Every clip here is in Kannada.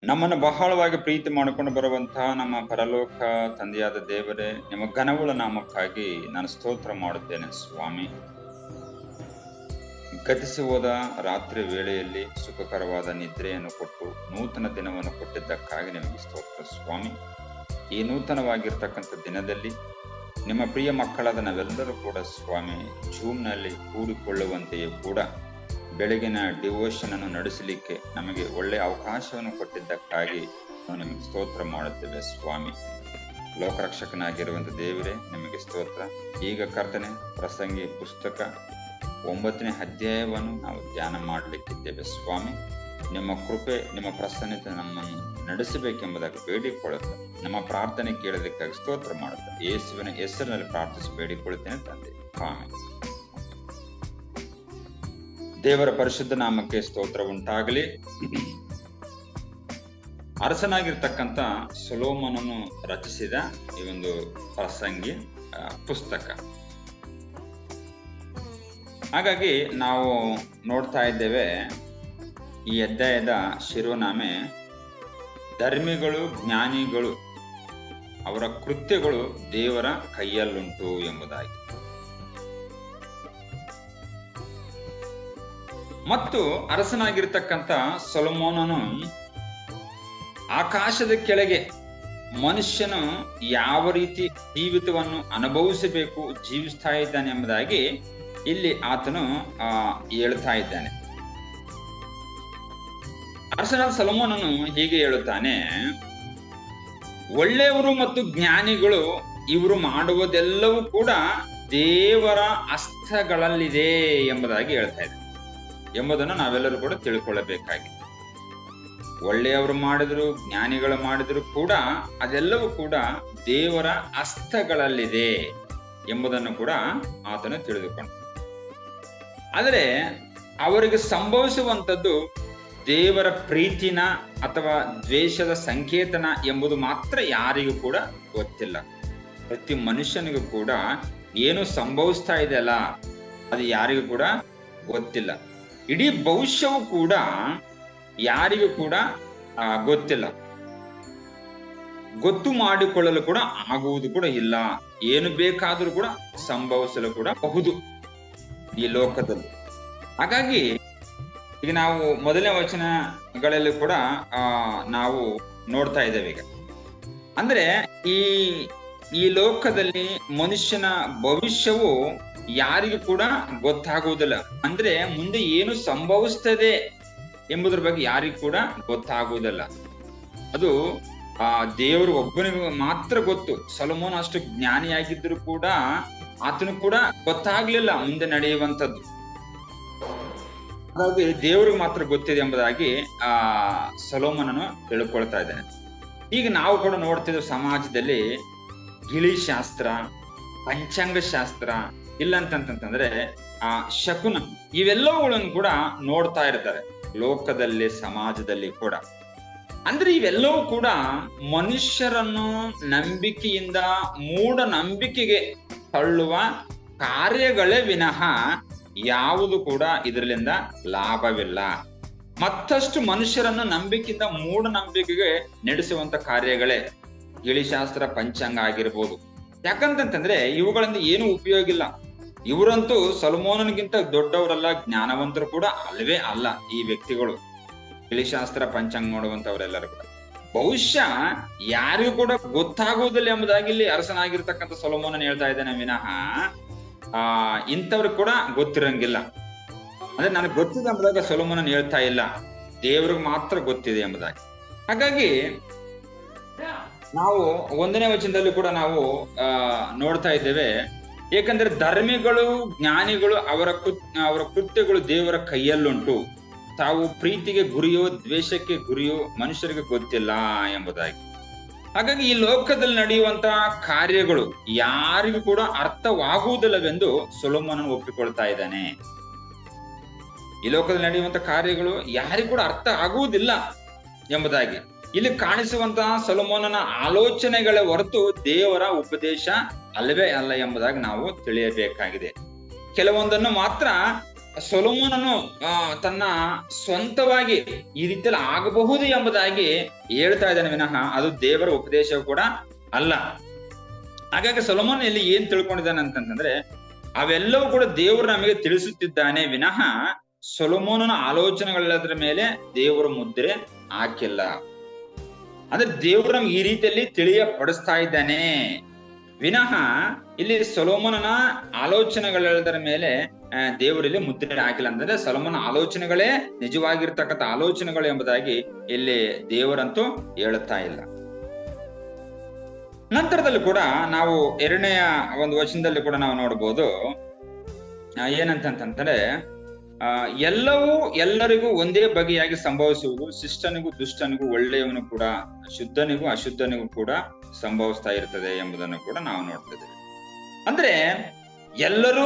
ನಮ್ಮನ್ನು ಬಹಳವಾಗಿ ಪ್ರೀತಿ ಮಾಡಿಕೊಂಡು ಬರುವಂತಹ ನಮ್ಮ ಪರಲೋಕ ತಂದೆಯಾದ ದೇವರೇ, ನಿಮ್ಮ ಘನವುಳ್ಳ ನಾಮಕ್ಕಾಗಿ ನಾನು ಸ್ತೋತ್ರ ಮಾಡುತ್ತೇನೆ ಸ್ವಾಮಿ. ಗತಿಸಿ ಹೋದ ರಾತ್ರಿ ವೇಳೆಯಲ್ಲಿ ಸುಖಕರವಾದ ನಿದ್ರೆಯನ್ನು ಕೊಟ್ಟು ನೂತನ ದಿನವನ್ನು ಕೊಟ್ಟಿದ್ದಕ್ಕಾಗಿ ನಿಮಗೆ ಸ್ತೋತ್ರ ಸ್ವಾಮಿ. ಈ ನೂತನವಾಗಿರ್ತಕ್ಕಂಥ ದಿನದಲ್ಲಿ ನಿಮ್ಮ ಪ್ರಿಯ ಮಕ್ಕಳಾದ ನಾವೆಲ್ಲರೂ ಕೂಡ ಸ್ವಾಮಿ ಜೂಮ್ನಲ್ಲಿ ಕೂಡಿಕೊಳ್ಳುವಂತೆಯೇ ಕೂಡ ಬೆಳಗಿನ ಡಿವೋಷನ್ ಅನ್ನು ನಡೆಸಲಿಕ್ಕೆ ನಮಗೆ ಒಳ್ಳೆಯ ಅವಕಾಶವನ್ನು ಕೊಟ್ಟಿದ್ದಕ್ಕಾಗಿ ನಾವು ನಿಮಗೆ ಸ್ತೋತ್ರ ಮಾಡುತ್ತೇವೆ ಸ್ವಾಮಿ. ಲೋಕರಕ್ಷಕನಾಗಿರುವಂತ ದೇವರೇ, ನಿಮಗೆ ಸ್ತೋತ್ರ. ಈಗ ಕರ್ತನೆ, ಪ್ರಸಂಗಿ ಪುಸ್ತಕ 9ನೇ ಅಧ್ಯಾಯವನ್ನು ನಾವು ಧ್ಯಾನ ಮಾಡಲಿಕ್ಕಿದ್ದೇವೆ ಸ್ವಾಮಿ. ನಿಮ್ಮ ಕೃಪೆ, ನಿಮ್ಮ ಪ್ರಸನ್ನತೆ ನಮ್ಮನ್ನು ನಡೆಸಬೇಕೆಂಬುದಾಗಿ ಬೇಡಿಕೊಳ್ಳುತ್ತೆ. ನಮ್ಮ ಪ್ರಾರ್ಥನೆ ಕೇಳೋದಕ್ಕಾಗಿ ಸ್ತೋತ್ರ ಮಾಡುತ್ತೆ. ಯೇಸುವಿನ ಹೆಸರಿನಲ್ಲಿ ಪ್ರಾರ್ಥಿಸಿ ಬೇಡಿಕೊಳ್ಳುತ್ತೇನೆ ತಂದೆ, ಆಮೆನ್. ದೇವರ ಪರಿಶುದ್ಧ ನಾಮಕ್ಕೆ ಸ್ತೋತ್ರ ಉಂಟಾಗಲಿ. ಅರಸನಾಗಿರ್ತಕ್ಕಂಥ ಸೊಲೊಮೋನನು ರಚಿಸಿದ ಈ ಒಂದು ಪ್ರಸಂಗಿ ಪುಸ್ತಕ. ಹಾಗಾಗಿ ನಾವು ನೋಡ್ತಾ ಇದ್ದೇವೆ, ಈ ಅಧ್ಯಾಯದ ಶಿರೋನಾಮೆ ಧರ್ಮಿಗಳು, ಜ್ಞಾನಿಗಳು, ಅವರ ಕೃತ್ಯಗಳು ದೇವರ ಕೈಯಲ್ಲುಂಟು ಎಂಬುದಾಗಿ. ಮತ್ತು ಅರಸನಾಗಿರ್ತಕ್ಕಂಥ ಸೊಲೊಮೋನನು ಆಕಾಶದ ಕೆಳಗೆ ಮನುಷ್ಯನು ಯಾವ ರೀತಿ ಜೀವಿತವನ್ನು ಅನುಭವಿಸಬೇಕು, ಜೀವಿಸ್ತಾ ಇದ್ದಾನೆ ಎಂಬುದಾಗಿ ಇಲ್ಲಿ ಆತನು ಹೇಳ್ತಾ ಇದ್ದಾನೆ. ಅರಸನಾದ ಸೊಲೊಮೋನನು ಹೀಗೆ ಹೇಳುತ್ತಾನೆ, ಒಳ್ಳೆಯವರು ಮತ್ತು ಜ್ಞಾನಿಗಳು ಇವರು ಮಾಡುವುದೆಲ್ಲವೂ ಕೂಡ ದೇವರ ಹಸ್ತಗಳಲ್ಲಿದೆ ಎಂಬುದಾಗಿ ಹೇಳ್ತಾ ಇದೆ ಎಂಬುದನ್ನು ನಾವೆಲ್ಲರೂ ಕೂಡ ತಿಳ್ಕೊಳ್ಳಬೇಕಾಗಿದೆ. ಒಳ್ಳೆಯವರು ಮಾಡಿದ್ರು, ಜ್ಞಾನಿಗಳು ಮಾಡಿದ್ರು ಕೂಡ ಅದೆಲ್ಲವೂ ಕೂಡ ದೇವರ ಹಸ್ತಗಳಲ್ಲಿದೆ ಎಂಬುದನ್ನು ಕೂಡ ಆತನು ತಿಳಿದುಕೊಂಡ. ಆದರೆ ಅವರಿಗೆ ಸಂಭವಿಸುವಂಥದ್ದು ದೇವರ ಪ್ರೀತಿನ ಅಥವಾ ದ್ವೇಷದ ಸಂಕೇತನ ಎಂಬುದು ಮಾತ್ರ ಯಾರಿಗೂ ಕೂಡ ಗೊತ್ತಿಲ್ಲ. ಪ್ರತಿ ಮನುಷ್ಯನಿಗೂ ಕೂಡ ಏನು ಸಂಭವಿಸ್ತಾ ಇದೆಯಲ್ಲ ಅದು ಯಾರಿಗೂ ಕೂಡ ಗೊತ್ತಿಲ್ಲ. ಇಡೀ ಭವಿಷ್ಯವು ಕೂಡ ಯಾರಿಗೂ ಕೂಡ ಗೊತ್ತಿಲ್ಲ. ಗೊತ್ತು ಮಾಡಿಕೊಳ್ಳಲು ಕೂಡ ಆಗುವುದು ಕೂಡ ಇಲ್ಲ. ಏನು ಬೇಕಾದರೂ ಕೂಡ ಸಂಭವಿಸಲು ಕೂಡ ಬಹುದು ಈ ಲೋಕದಲ್ಲಿ. ಹಾಗಾಗಿ ಈಗ ನಾವು ಮೊದಲನೇ ವಚನಗಳಲ್ಲಿ ಕೂಡ ನಾವು ನೋಡ್ತಾ ಇದ್ದೇವೆ. ಈಗ ಅಂದ್ರೆ ಈ ಲೋಕದಲ್ಲಿ ಮನುಷ್ಯನ ಭವಿಷ್ಯವು ಯಾರಿಗೂ ಕೂಡ ಗೊತ್ತಾಗುವುದಿಲ್ಲ. ಅಂದ್ರೆ ಮುಂದೆ ಏನು ಸಂಭವಿಸ್ತದೆ ಎಂಬುದರ ಬಗ್ಗೆ ಯಾರಿಗೂ ಕೂಡ ಗೊತ್ತಾಗುವುದಿಲ್ಲ. ಅದು ದೇವರು ಒಬ್ಬನಿಗೆ ಮಾತ್ರ ಗೊತ್ತು. ಸೊಲೊಮೋನ ಅಷ್ಟು ಜ್ಞಾನಿಯಾಗಿದ್ದರೂ ಕೂಡ ಆತನು ಕೂಡ ಗೊತ್ತಾಗ್ಲಿಲ್ಲ ಮುಂದೆ ನಡೆಯುವಂಥದ್ದು. ಹಾಗಾಗಿ ದೇವ್ರಿಗೆ ಮಾತ್ರ ಗೊತ್ತಿದೆ ಎಂಬುದಾಗಿ ಸೊಲೊಮೋನನು ತಿಳ್ಕೊಳ್ತಾ ಇದ್ದಾನೆ. ಈಗ ನಾವು ಕೂಡ ನೋಡ್ತಿದ್ವಿ ಸಮಾಜದಲ್ಲಿ ಗಿಳಿಶಾಸ್ತ್ರ, ಪಂಚಾಂಗ ಶಾಸ್ತ್ರ, ಇಲ್ಲ ಅಂತಂತಂದ್ರೆ ಶಕುನ, ಇವೆಲ್ಲವುಗಳನ್ನು ಕೂಡ ನೋಡ್ತಾ ಇರ್ತಾರೆ ಲೋಕದಲ್ಲಿ, ಸಮಾಜದಲ್ಲಿ ಕೂಡ. ಅಂದ್ರೆ ಇವೆಲ್ಲವೂ ಕೂಡ ಮನುಷ್ಯರನ್ನು ನಂಬಿಕೆಯಿಂದ ಮೂಢನಂಬಿಕೆಗೆ ತಳ್ಳುವ ಕಾರ್ಯಗಳೇ ವಿನಃ ಯಾವುದು ಕೂಡ ಇದರಿಂದ ಲಾಭವಿಲ್ಲ. ಮತ್ತಷ್ಟು ಮನುಷ್ಯರನ್ನು ನಂಬಿಕೆಯಿಂದ ಮೂಢನಂಬಿಕೆಗೆ ನಡೆಸುವಂತ ಕಾರ್ಯಗಳೇ ಗಿಳಿಶಾಸ್ತ್ರ, ಪಂಚಾಂಗ ಆಗಿರ್ಬೋದು. ಯಾಕಂತಂದ್ರೆ ಇವುಗಳಿಂದ ಏನು ಉಪಯೋಗ ಇಲ್ಲ. ಇವರಂತೂ ಸೊಲೊಮೋನನಿಗಿಂತ ದೊಡ್ಡವರಲ್ಲ, ಜ್ಞಾನವಂತರು ಕೂಡ ಅಲ್ವೇ ಅಲ್ಲ ಈ ವ್ಯಕ್ತಿಗಳು. ಗಿಳಿಶಾಸ್ತ್ರ, ಪಂಚಾಂಗ ನೋಡುವಂತವರೆಲ್ಲರೂ ಕೂಡ ಬಹುಶಃ ಯಾರಿಗೂ ಕೂಡ ಗೊತ್ತಾಗುವುದಿಲ್ಲ ಎಂಬುದಾಗಿ ಇಲ್ಲಿ ಅರಸನಾಗಿರ್ತಕ್ಕಂಥ ಸೊಲೊಮೋನನ್ ಹೇಳ್ತಾ ಇದ್ದಾನೆ ವಿನಃ ಇಂಥವ್ರು ಕೂಡ ಗೊತ್ತಿರಂಗಿಲ್ಲ. ಅಂದ್ರೆ ನನಗೆ ಗೊತ್ತಿದೆ ಎಂಬುದಾಗ ಸೊಲೊಮೋನನ್ ಹೇಳ್ತಾ ಇಲ್ಲ, ದೇವ್ರಿಗೆ ಮಾತ್ರ ಗೊತ್ತಿದೆ ಎಂಬುದಾಗಿ. ಹಾಗಾಗಿ ನಾವು 1ನೇ ವಚನದಲ್ಲಿ ಕೂಡ ನಾವು ನೋಡ್ತಾ ಇದ್ದೇವೆ, ಏಕೆಂದ್ರೆ ಧರ್ಮಿಗಳು, ಜ್ಞಾನಿಗಳು ಅವರ ಕೃತ್ಯಗಳು ದೇವರ ಕೈಯಲ್ಲುಂಟು. ತಾವು ಪ್ರೀತಿಗೆ ಗುರಿಯೋ ದ್ವೇಷಕ್ಕೆ ಗುರಿಯೋ ಮನುಷ್ಯರಿಗೆ ಗೊತ್ತಿಲ್ಲ ಎಂಬುದಾಗಿ. ಹಾಗಾಗಿ ಈ ಲೋಕದಲ್ಲಿ ನಡೆಯುವಂತಹ ಕಾರ್ಯಗಳು ಯಾರಿಗೂ ಕೂಡ ಅರ್ಥವಾಗುವುದಿಲ್ಲವೆಂದು ಸೊಲೊಮೋನನು ಒಪ್ಪಿಕೊಳ್ತಾ ಇದ್ದಾನೆ. ಈ ಲೋಕದಲ್ಲಿ ನಡೆಯುವಂತಹ ಕಾರ್ಯಗಳು ಯಾರಿಗೂ ಕೂಡ ಅರ್ಥ ಆಗುವುದಿಲ್ಲ ಎಂಬುದಾಗಿ ಇಲ್ಲಿ ಕಾಣಿಸುವಂತಹ ಸೊಲೊಮೋನನ ಆಲೋಚನೆಗಳ ಹೊರತು ದೇವರ ಉಪದೇಶ ಅಲ್ಲವೇ ಅಲ್ಲ ಎಂಬುದಾಗಿ ನಾವು ತಿಳಿಯಬೇಕಾಗಿದೆ. ಕೆಲವೊಂದನ್ನು ಮಾತ್ರ ಸೊಲೊಮೋನನು ತನ್ನ ಸ್ವಂತವಾಗಿ ಈ ರೀತಿಯಲ್ಲಿ ಆಗಬಹುದು ಎಂಬುದಾಗಿ ಹೇಳ್ತಾ ಇದ್ದಾನೆ ವಿನಃ ಅದು ದೇವರ ಉಪದೇಶ ಕೂಡ ಅಲ್ಲ. ಹಾಗಾಗಿ ಸೊಲೊಮೋನ್ ಇಲ್ಲಿ ಏನ್ ತಿಳ್ಕೊಂಡಿದ್ದಾನೆ ಅಂತಂದ್ರೆ ಅವೆಲ್ಲವೂ ಕೂಡ ದೇವರು ನಮಗೆ ತಿಳಿಸುತ್ತಿದ್ದಾನೆ ವಿನಃ ಸೊಲೊಮೋನನ ಆಲೋಚನೆಗಳೆಲ್ಲದರ ಮೇಲೆ ದೇವರ ಮುದ್ರೆ ಹಾಕಿಲ್ಲ. ಅಂದ್ರೆ ದೇವರು ನಮ್ಗೆ ಈ ರೀತಿಯಲ್ಲಿ ತಿಳಿಯಪಡಿಸ್ತಾ ಇದ್ದಾನೆ ವಿನಃ ಇಲ್ಲಿ ಸೊಲೊಮೋನನ ಆಲೋಚನೆಗಳೆಲ್ಲದರ ಮೇಲೆ ದೇವರಲ್ಲಿ ಮುದ್ರೆ ಹಾಕಿಲ್ಲ. ಅಂದ್ರೆ ಸೊಲೊಮೋನ ಆಲೋಚನೆಗಳೇ ನಿಜವಾಗಿರ್ತಕ್ಕಂಥ ಆಲೋಚನೆಗಳು ಎಂಬುದಾಗಿ ಇಲ್ಲಿ ದೇವರಂತೂ ಹೇಳುತ್ತಾ ಇಲ್ಲ. ನಂತರದಲ್ಲಿ ಕೂಡ ನಾವು 2ನೇ ಒಂದು ವಚನದಲ್ಲಿ ಕೂಡ ನಾವು ನೋಡ್ಬೋದು ಏನಂತಂದ್ರೆ ಎಲ್ಲವೂ ಎಲ್ಲರಿಗೂ ಒಂದೇ ಬಗೆಯಾಗಿ ಸಂಭವಿಸುವುದು, ಶಿಷ್ಟನಿಗೂ ದುಷ್ಟನಿಗೂ ಒಳ್ಳೆಯವನು ಕೂಡ ಶುದ್ಧನಿಗೂ ಅಶುದ್ಧನಿಗೂ ಕೂಡ ಸಂಭವಿಸ್ತಾ ಇರ್ತದೆ ಎಂಬುದನ್ನು ಕೂಡ ನಾವು ನೋಡ್ತಿದ್ದೇವೆ. ಅಂದ್ರೆ ಎಲ್ಲರೂ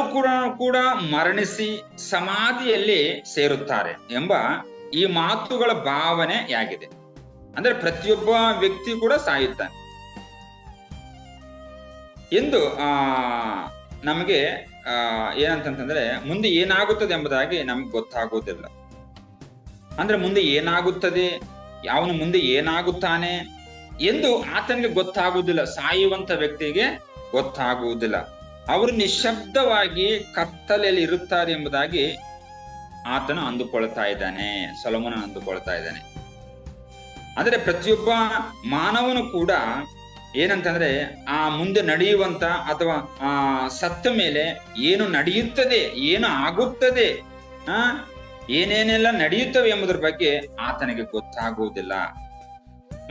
ಕೂಡ ಮರಣಿಸಿ ಸಮಾಧಿಯಲ್ಲಿ ಸೇರುತ್ತಾರೆ ಎಂಬ ಈ ಮಾತುಗಳ ಭಾವನೆಯಾಗಿದೆ. ಅಂದ್ರೆ ಪ್ರತಿಯೊಬ್ಬ ವ್ಯಕ್ತಿ ಕೂಡ ಸಾಯುತ್ತಾನೆ ಎಂದು ನಮಗೆ ಏನಂತಂದ್ರೆ ಮುಂದೆ ಏನಾಗುತ್ತದೆ ಎಂಬುದಾಗಿ ನಮ್ಗೆ ಗೊತ್ತಾಗುವುದಿಲ್ಲ. ಅಂದ್ರೆ ಮುಂದೆ ಏನಾಗುತ್ತದೆ, ಅವನು ಮುಂದೆ ಏನಾಗುತ್ತಾನೆ ಎಂದು ಆತನಿಗೆ ಗೊತ್ತಾಗುವುದಿಲ್ಲ. ಸಾಯುವಂತ ವ್ಯಕ್ತಿಗೆ ಗೊತ್ತಾಗುವುದಿಲ್ಲ. ಅವರು ನಿಶ್ಶಬ್ದವಾಗಿ ಕತ್ತಲೆಯಲ್ಲಿ ಇರುತ್ತಾರೆ ಎಂಬುದಾಗಿ ಆತನು ಅಂದುಕೊಳ್ತಾ ಇದ್ದಾನೆ, ಸೊಲೊಮೋನ ಅಂದುಕೊಳ್ತಾ ಇದ್ದಾನೆ. ಅಂದ್ರೆ ಪ್ರತಿಯೊಬ್ಬ ಮಾನವನು ಕೂಡ ಏನಂತಂದ್ರೆ ಆ ಮುಂದೆ ನಡೆಯುವಂತ ಅಥವಾ ಸತ್ತ ಮೇಲೆ ಏನು ನಡೆಯುತ್ತದೆ, ಏನು ಆಗುತ್ತದೆ, ಏನೇನೆಲ್ಲ ನಡೆಯುತ್ತವೆ ಎಂಬುದರ ಬಗ್ಗೆ ಆತನಿಗೆ ಗೊತ್ತಾಗುವುದಿಲ್ಲ.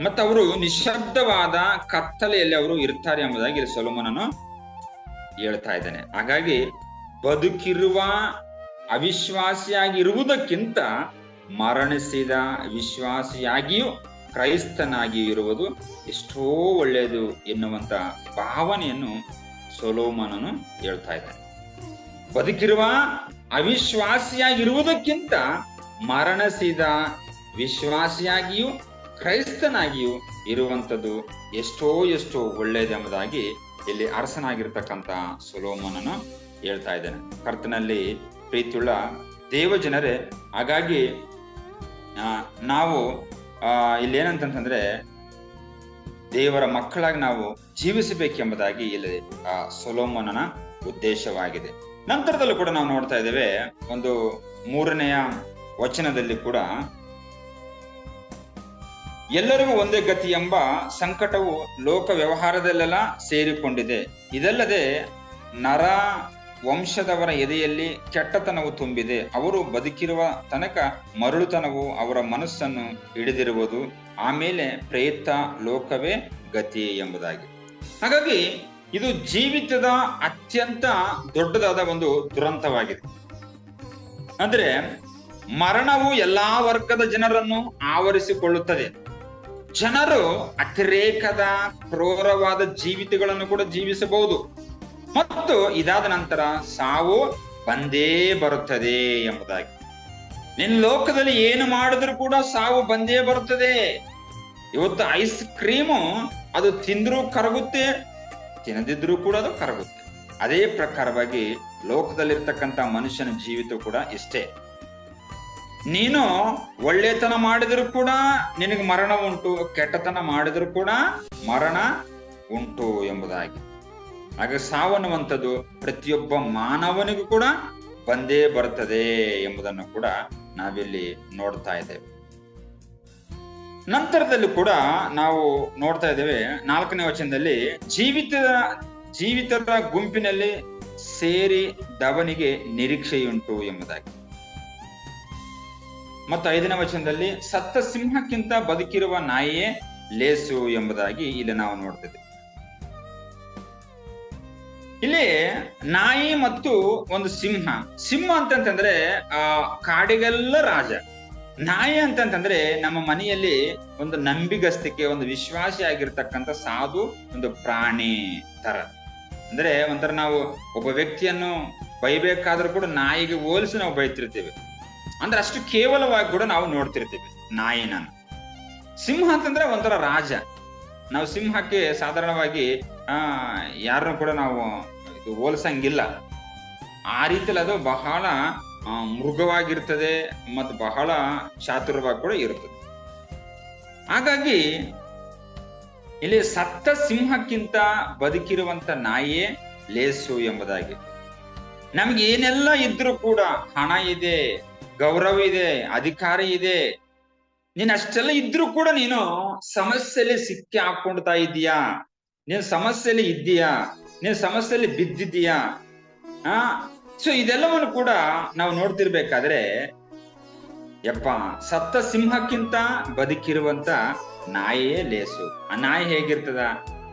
ಮತ್ತವರು ನಿಶ್ಶಬ್ದವಾದ ಕತ್ತಲೆಯಲ್ಲಿ ಅವರು ಇರ್ತಾರೆ ಎಂಬುದಾಗಿ ಸೊಲೊಮೋನನು ಹೇಳ್ತಾ ಇದ್ದಾನೆ. ಹಾಗಾಗಿ ಬದುಕಿರುವ ಅವಿಶ್ವಾಸಿಯಾಗಿರುವುದಕ್ಕಿಂತ ಮರಣಿಸಿದ ವಿಶ್ವಾಸಿಯಾಗಿಯೂ ಕ್ರೈಸ್ತನಾಗಿ ಇರುವುದು ಎಷ್ಟೋ ಒಳ್ಳೆಯದು ಎನ್ನುವಂತ ಭಾವನೆಯನ್ನು ಸೊಲೊಮೋನನು ಹೇಳ್ತಾ ಇದ್ದಾನೆ. ಬದುಕಿರುವ ಅವಿಶ್ವಾಸಿಯಾಗಿರುವುದಕ್ಕಿಂತ ಮರಣಿಸಿದ ವಿಶ್ವಾಸಿಯಾಗಿಯೂ ಕ್ರೈಸ್ತನಾಗಿಯೂ ಇರುವಂಥದ್ದು ಎಷ್ಟೋ ಒಳ್ಳೆಯದೆಂಬುದಾಗಿ ಇಲ್ಲಿ ಅರಸನಾಗಿರ್ತಕ್ಕಂಥ ಸೊಲೊಮೋನನು ಹೇಳ್ತಾ ಇದ್ದಾನೆ. ಕರ್ತನಲ್ಲಿ ಪ್ರೀತಿಯುಳ್ಳ ದೇವಜನರೇ, ಹಾಗಾಗಿ ನಾವು ಇಲ್ಲೇನಂತಂದ್ರೆ ದೇವರ ಮಕ್ಕಳಾಗಿ ನಾವು ಜೀವಿಸಬೇಕೆಂಬುದಾಗಿ ಇಲ್ಲಿ ಸೊಲೊಮೋನನ ಉದ್ದೇಶವಾಗಿದೆ. ನಂತರದಲ್ಲೂ ಕೂಡ ನಾವು ನೋಡ್ತಾ ಇದ್ದೇವೆ ಒಂದು 3ನೇ ವಚನದಲ್ಲಿ ಕೂಡ ಎಲ್ಲರಿಗೂ ಒಂದೇ ಗತಿ ಎಂಬ ಸಂಕಟವು ಲೋಕ ವ್ಯವಹಾರದಲ್ಲೆಲ್ಲ ಸೇರಿಕೊಂಡಿದೆ. ಇದಲ್ಲದೆ ನರ ವಂಶದವರ ಎದೆಯಲ್ಲಿ ಕೆಟ್ಟತನವು ತುಂಬಿದೆ. ಅವರು ಬದುಕಿರುವ ತನಕ ಮರಳುತನವು ಅವರ ಮನಸ್ಸನ್ನು ಹಿಡಿದಿರುವುದು, ಆಮೇಲೆ ಪ್ರೇತ ಲೋಕವೇ ಗತಿ ಎಂಬುದಾಗಿ. ಹಾಗಾಗಿ ಇದು ಜೀವಿತದ ಅತ್ಯಂತ ದೊಡ್ಡದಾದ ಒಂದು ದುರಂತವಾಗಿದೆ. ಅಂದ್ರೆ ಮರಣವು ಎಲ್ಲಾ ವರ್ಗದ ಜನರನ್ನು ಆವರಿಸಿಕೊಳ್ಳುತ್ತದೆ. ಜನರು ಅತಿರೇಕದ ಕ್ರೂರವಾದ ಜೀವಿತಗಳನ್ನು ಕೂಡ ಜೀವಿಸಬಹುದು ಮತ್ತು ಇದಾದ ನಂತರ ಸಾವು ಬಂದೇ ಬರುತ್ತದೆ ಎಂಬುದಾಗಿ. ನಿನ್ನ ಲೋಕದಲ್ಲಿ ಏನು ಮಾಡಿದ್ರು ಕೂಡ ಸಾವು ಬಂದೇ ಬರುತ್ತದೆ. ಇವತ್ತು ಐಸ್ ಕ್ರೀಮು ಅದು ತಿಂದ್ರೂ ಕರಗುತ್ತೆ, ತಿನ್ನದಿದ್ರೂ ಕೂಡ ಅದು ಕರಗುತ್ತೆ. ಅದೇ ಪ್ರಕಾರವಾಗಿ ಲೋಕದಲ್ಲಿರ್ತಕ್ಕಂಥ ಮನುಷ್ಯನ ಜೀವಿತ ಕೂಡ ಇಷ್ಟೇ. ನೀನು ಒಳ್ಳೆತನ ಮಾಡಿದ್ರು ಕೂಡ ನಿನಗೆ ಮರಣ ಉಂಟು, ಕೆಟ್ಟತನ ಮಾಡಿದ್ರು ಕೂಡ ಮರಣ ಉಂಟು ಎಂಬುದಾಗಿ. ಹಾಗೆ ಸಾವನ್ನುವಂಥದ್ದು ಪ್ರತಿಯೊಬ್ಬ ಮಾನವನಿಗೂ ಕೂಡ ಬಂದೇ ಬರ್ತದೆ ಎಂಬುದನ್ನು ಕೂಡ ನಾವಿಲ್ಲಿ ನೋಡ್ತಾ ಇದ್ದೇವೆ. ನಂತರದಲ್ಲಿ ಕೂಡ ನಾವು ನೋಡ್ತಾ ಇದ್ದೇವೆ 4ನೇ ವಚನದಲ್ಲಿ ಜೀವಿತರ ಗುಂಪಿನಲ್ಲಿ ಸೇರಿದವನಿಗೆ ನಿರೀಕ್ಷೆಯುಂಟು ಎಂಬುದಾಗಿ. ಮತ್ತು 5ನೇ ವಚನದಲ್ಲಿ ಸತ್ತ ಸಿಂಹಕ್ಕಿಂತ ಬದುಕಿರುವ ನಾಯಿಯೇ ಲೇಸು ಎಂಬುದಾಗಿ ಇಲ್ಲಿ ನಾವು ನೋಡ್ತಿದ್ದೇವೆ. ಇಲ್ಲಿ ನಾಯಿ ಮತ್ತು ಒಂದು ಸಿಂಹ ಅಂತಂತಂದ್ರೆ ಕಾಡಿಗೆಲ್ಲ ರಾಜ. ನಾಯಿ ಅಂತಂತಂದ್ರೆ ನಮ್ಮ ಮನೆಯಲ್ಲಿ ಒಂದು ನಂಬಿಗಸ್ತಿಕೆ, ಒಂದು ವಿಶ್ವಾಸಿ ಆಗಿರ್ತಕ್ಕಂಥ ಸಾಧು ಒಂದು ಪ್ರಾಣಿ ತರ. ಅಂದ್ರೆ ಒಂಥರ ನಾವು ಒಬ್ಬ ವ್ಯಕ್ತಿಯನ್ನು ಬೈಬೇಕಾದ್ರೂ ಕೂಡ ನಾಯಿಗೆ ಹೋಲಿಸಿ ನಾವು ಬೈತಿರ್ತೀವಿ. ಅಂದ್ರೆ ಅಷ್ಟು ಕೇವಲವಾಗಿ ಕೂಡ ನಾವು ನೋಡ್ತಿರ್ತೀವಿ ನಾಯಿನ. ಸಿಂಹ ಅಂತಂದ್ರೆ ಒಂಥರ ರಾಜ. ನಾವು ಸಿಂಹಕ್ಕೆ ಸಾಧಾರಣವಾಗಿ ಯಾರನ್ನು ಕೂಡ ನಾವು ಇದು ಹೋಲ್ಸಂಗಿಲ್ಲ. ಆ ರೀತಿಯಲ್ಲಿ ಅದು ಬಹಳ ಮೃಗವಾಗಿರ್ತದೆ ಮತ್ತು ಬಹಳ ಚಾತುರವಾಗಿ ಕೂಡ ಇರುತ್ತದೆ. ಹಾಗಾಗಿ ಇಲ್ಲಿ ಸತ್ತ ಸಿಂಹಕ್ಕಿಂತ ಬದುಕಿರುವಂತ ನಾಯಿಯೇ ಲೇಸು ಎಂಬುದಾಗಿ. ನಮ್ಗೆ ಏನೆಲ್ಲ ಇದ್ರೂ ಕೂಡ, ಹಣ ಇದೆ, ಗೌರವ ಇದೆ, ಅಧಿಕಾರ ಇದೆ, ನೀನ್ ಅಷ್ಟೆಲ್ಲ ಇದ್ರೂ ಕೂಡ ನೀನು ಸಮಸ್ಯೆಯಲ್ಲಿ ಸಿಕ್ಕಿ ಹಾಕೊಳ್ತಾ ಇದೀಯಾ, ನೀನ್ ಸಮಸ್ಯೆಯಲ್ಲಿ ಇದ್ದೀಯಾ, ನೀನ್ ಸಮಸ್ಯೆಯಲ್ಲಿ ಬಿದ್ದಿದ್ದೀಯಾ. ಸೊ ಇದೆಲ್ಲವನ್ನು ಕೂಡ ನಾವು ನೋಡ್ತಿರ್ಬೇಕಾದ್ರೆ, ಯಪ್ಪ, ಸತ್ತ ಸಿಂಹಕ್ಕಿಂತ ಬದುಕಿರುವಂತ ನಾಯಿಯೇ ಲೇಸು. ಆ ನಾಯಿ ಹೇಗಿರ್ತದ?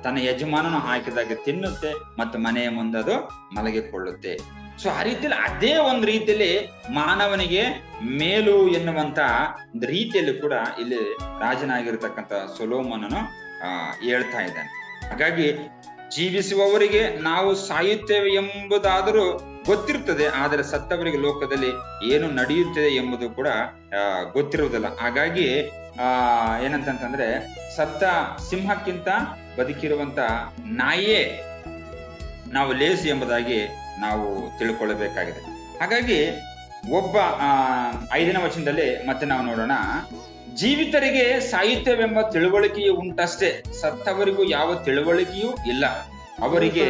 ತನ್ನ ಯಜಮಾನನು ಹಾಕಿದಾಗ ತಿನ್ನುತ್ತೆ ಮತ್ತು ಮನೆಯ ಮುಂದೆ ಅದು ಮಲಗಿಕೊಳ್ಳುತ್ತೆ. ಸೊ ಆ ರೀತಿಯಲ್ಲಿ ಅದೇ ಒಂದು ರೀತಿಯಲ್ಲಿ ಮಾನವನಿಗೆ ಮೇಲು ಎನ್ನುವಂತ ಒಂದು ರೀತಿಯಲ್ಲಿ ಕೂಡ ಇಲ್ಲಿ ರಾಜನಾಗಿರ್ತಕ್ಕಂಥ ಸೊಲೊಮೋನನು ಹೇಳ್ತಾ ಇದ್ದಾನೆ. ಹಾಗಾಗಿ ಜೀವಿಸುವವರಿಗೆ ನಾವು ಸಾಯುತ್ತೇವೆ ಎಂಬುದಾದರೂ ಗೊತ್ತಿರ್ತದೆ, ಆದರೆ ಸತ್ತವರಿಗೆ ಲೋಕದಲ್ಲಿ ಏನು ನಡೆಯುತ್ತದೆ ಎಂಬುದು ಕೂಡ ಗೊತ್ತಿರುವುದಿಲ್ಲ. ಹಾಗಾಗಿ ಏನಂತಂದ್ರೆ, ಸತ್ತ ಸಿಂಹಕ್ಕಿಂತ ಬದುಕಿರುವಂತ ನಾಯಿಯೇ ನಾವು ಲೇಸು ಎಂಬುದಾಗಿ ನಾವು ತಿಳ್ಕೊಳ್ಳಬೇಕಾಗಿದೆ. ಹಾಗಾಗಿ ಒಬ್ಬ 5ನೇ ವಚನದಲ್ಲಿ ಮತ್ತೆ ನಾವು ನೋಡೋಣ, ಜೀವಿತರಿಗೆ ಸಾಹಿತ್ಯವೆಂಬ ತಿಳುವಳಿಕೆಯು ಉಂಟಷ್ಟೇ, ಸತ್ತವರಿಗೂ ಯಾವ ತಿಳುವಳಿಕೆಯೂ ಇಲ್ಲ, ಅವರಿಗೆ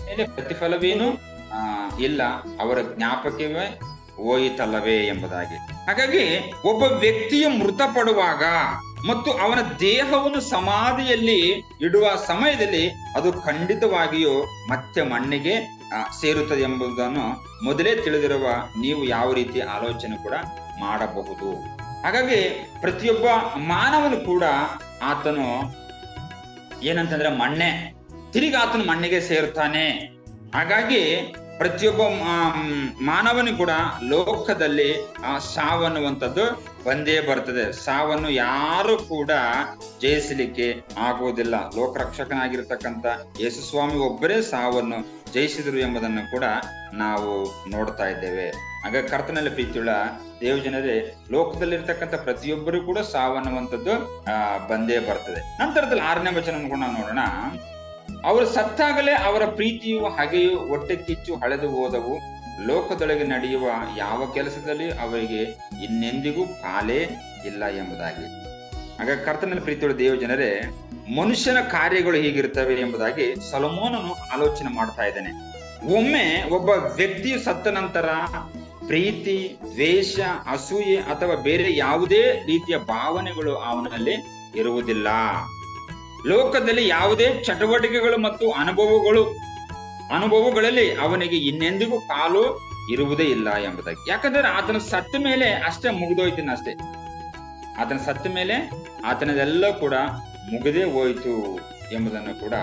ಮೇಲೆ ಪ್ರತಿಫಲವೇನು ಇಲ್ಲ, ಅವರ ಜ್ಞಾಪಕವೇ ಹೋಯಿತಲ್ಲವೇ ಎಂಬುದಾಗಿ. ಹಾಗಾಗಿ ಒಬ್ಬ ವ್ಯಕ್ತಿಯು ಮೃತಪಡುವಾಗ ಮತ್ತು ಅವನ ದೇಹವನ್ನು ಸಮಾಧಿಯಲ್ಲಿ ಇಡುವ ಸಮಯದಲ್ಲಿ ಅದು ಖಂಡಿತವಾಗಿಯೂ ಮತ್ತೆ ಮಣ್ಣಿಗೆ ಸೇರುತ್ತದೆ ಎಂಬುದನ್ನು ಮೊದಲೇ ತಿಳಿದಿರುವ ನೀವು ಯಾವ ರೀತಿ ಆಲೋಚನೆ ಕೂಡ ಮಾಡಬಹುದು. ಹಾಗಾಗಿ ಪ್ರತಿಯೊಬ್ಬ ಮಾನವನು ಕೂಡ ಆತನು ಏನಂತಂದ್ರೆ ಮಣ್ಣೆ, ತಿರುಗಿ ಆತನು ಮಣ್ಣಿಗೆ ಸೇರುತ್ತಾನೆ. ಹಾಗಾಗಿ ಪ್ರತಿಯೊಬ್ಬ ಮಾನವನು ಕೂಡ ಲೋಕದಲ್ಲಿ ಸಾವನ್ನುವಂಥದ್ದು ಬಂದೇ ಬರ್ತದೆ. ಸಾವನ್ನು ಯಾರು ಕೂಡ ಜಯಿಸಲಿಕ್ಕೆ ಆಗುವುದಿಲ್ಲ. ಲೋಕರಕ್ಷಕನಾಗಿರ್ತಕ್ಕಂಥ ಯೇಸು ಸ್ವಾಮಿ ಒಬ್ಬರೇ ಸಾವನ್ನು ಜಯಿಸಿದರು ಎಂಬುದನ್ನು ಕೂಡ ನಾವು ನೋಡ್ತಾ ಇದ್ದೇವೆ. ಹಾಗಾಗಿ ಕರ್ತನಲ್ಲಿ ಪ್ರೀತಿಯುಳ್ಳ ದೇವಜನರೇ, ಲೋಕದಲ್ಲಿರ್ತಕ್ಕಂಥ ಪ್ರತಿಯೊಬ್ಬರು ಕೂಡ ಸಾವನ್ನುವಂಥದ್ದು ಬಂದೇ ಬರ್ತದೆ. ನಂತರದಲ್ಲಿ 6ನೇ ವಚನವನ್ನು ಕೂಡ ನಾವು ನೋಡೋಣ, ಅವರು ಸತ್ತಾಗಲೇ ಅವರ ಪ್ರೀತಿಯು ಹಾಗೆಯೂ ಹೊಟ್ಟೆ ಕಿಚ್ಚು ಹಳೆದು ಹೋದವು, ಲೋಕದೊಳಗೆ ನಡೆಯುವ ಯಾವ ಕೆಲಸದಲ್ಲಿ ಅವರಿಗೆ ಇನ್ನೆಂದಿಗೂ ಪಾಲೇ ಇಲ್ಲ ಎಂಬುದಾಗಿ. ಹಾಗಾಗಿ ಕರ್ತನಲ್ಲಿ ಪ್ರೀತಿಯುಳ್ಳ ದೇವಜನರೇ, ಮನುಷ್ಯನ ಕಾರ್ಯಗಳು ಹೀಗಿರ್ತವೆ ಎಂಬುದಾಗಿ ಸೊಲೊಮೋನನು ಆಲೋಚನೆ ಮಾಡ್ತಾ ಇದ್ದಾನೆ. ಒಮ್ಮೆ ಒಬ್ಬ ವ್ಯಕ್ತಿಯು ಸತ್ತ ನಂತರ ಪ್ರೀತಿ, ದ್ವೇಷ, ಅಸೂಯೆ ಅಥವಾ ಬೇರೆ ಯಾವುದೇ ರೀತಿಯ ಭಾವನೆಗಳು ಅವನಲ್ಲಿ ಇರುವುದಿಲ್ಲ. ಲೋಕದಲ್ಲಿ ಯಾವುದೇ ಚಟುವಟಿಕೆಗಳು ಮತ್ತು ಅನುಭವಗಳಲ್ಲಿ ಅವನಿಗೆ ಇನ್ನೆಂದಿಗೂ ಪಾಲು ಇರುವುದೇ ಇಲ್ಲ ಎಂಬುದಾಗಿ. ಯಾಕಂದ್ರೆ ಆತನ ಸತ್ತ ಮೇಲೆ ಅಷ್ಟೇ ಮುಗಿದೋಯ್ತಿನ ಅಷ್ಟೇ, ಆತನ ಸತ್ತ ಮೇಲೆ ಆತನದೆಲ್ಲ ಕೂಡ ಮುಗಿದೇ ಹೋಯ್ತು ಎಂಬುದನ್ನು ಕೂಡ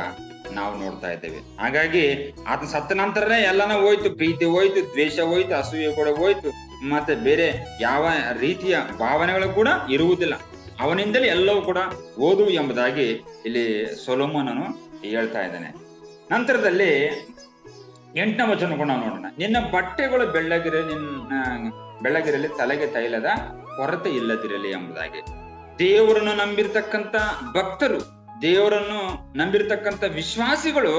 ನಾವು ನೋಡ್ತಾ ಇದ್ದೇವೆ. ಹಾಗಾಗಿ ಆತನ ಸತ್ತ ನಂತರನೇ ಎಲ್ಲಾನ ಹೋಯ್ತು, ಪ್ರೀತಿ ಹೋಯ್ತು, ದ್ವೇಷ ಹೋಯ್ತು, ಅಸೂಯೆ ಕೂಡ ಹೋಯ್ತು, ಮತ್ತೆ ಬೇರೆ ಯಾವ ರೀತಿಯ ಭಾವನೆಗಳು ಕೂಡ ಇರುವುದಿಲ್ಲ. ಅವನಿಂದಲೇ ಎಲ್ಲವೂ ಕೂಡ ಓದು ಎಂಬುದಾಗಿ ಇಲ್ಲಿ ಸೊಲೊಮೋನನು ಹೇಳ್ತಾ ಇದ್ದಾನೆ. ನಂತರದಲ್ಲಿ 8ನೇ ವಚನ ಕೂಡ ನೋಡೋಣ, ನಿನ್ನ ಬಟ್ಟೆಗಳು ಬೆಳ್ಳಗಿರಲಿ, ತಲೆಗೆ ತೈಲದ ಕೊರತೆ ಇಲ್ಲದಿರಲಿ ಎಂಬುದಾಗಿ. ದೇವರನ್ನು ನಂಬಿರ್ತಕ್ಕಂಥ ಭಕ್ತರು, ದೇವರನ್ನು ನಂಬಿರ್ತಕ್ಕಂಥ ವಿಶ್ವಾಸಿಗಳು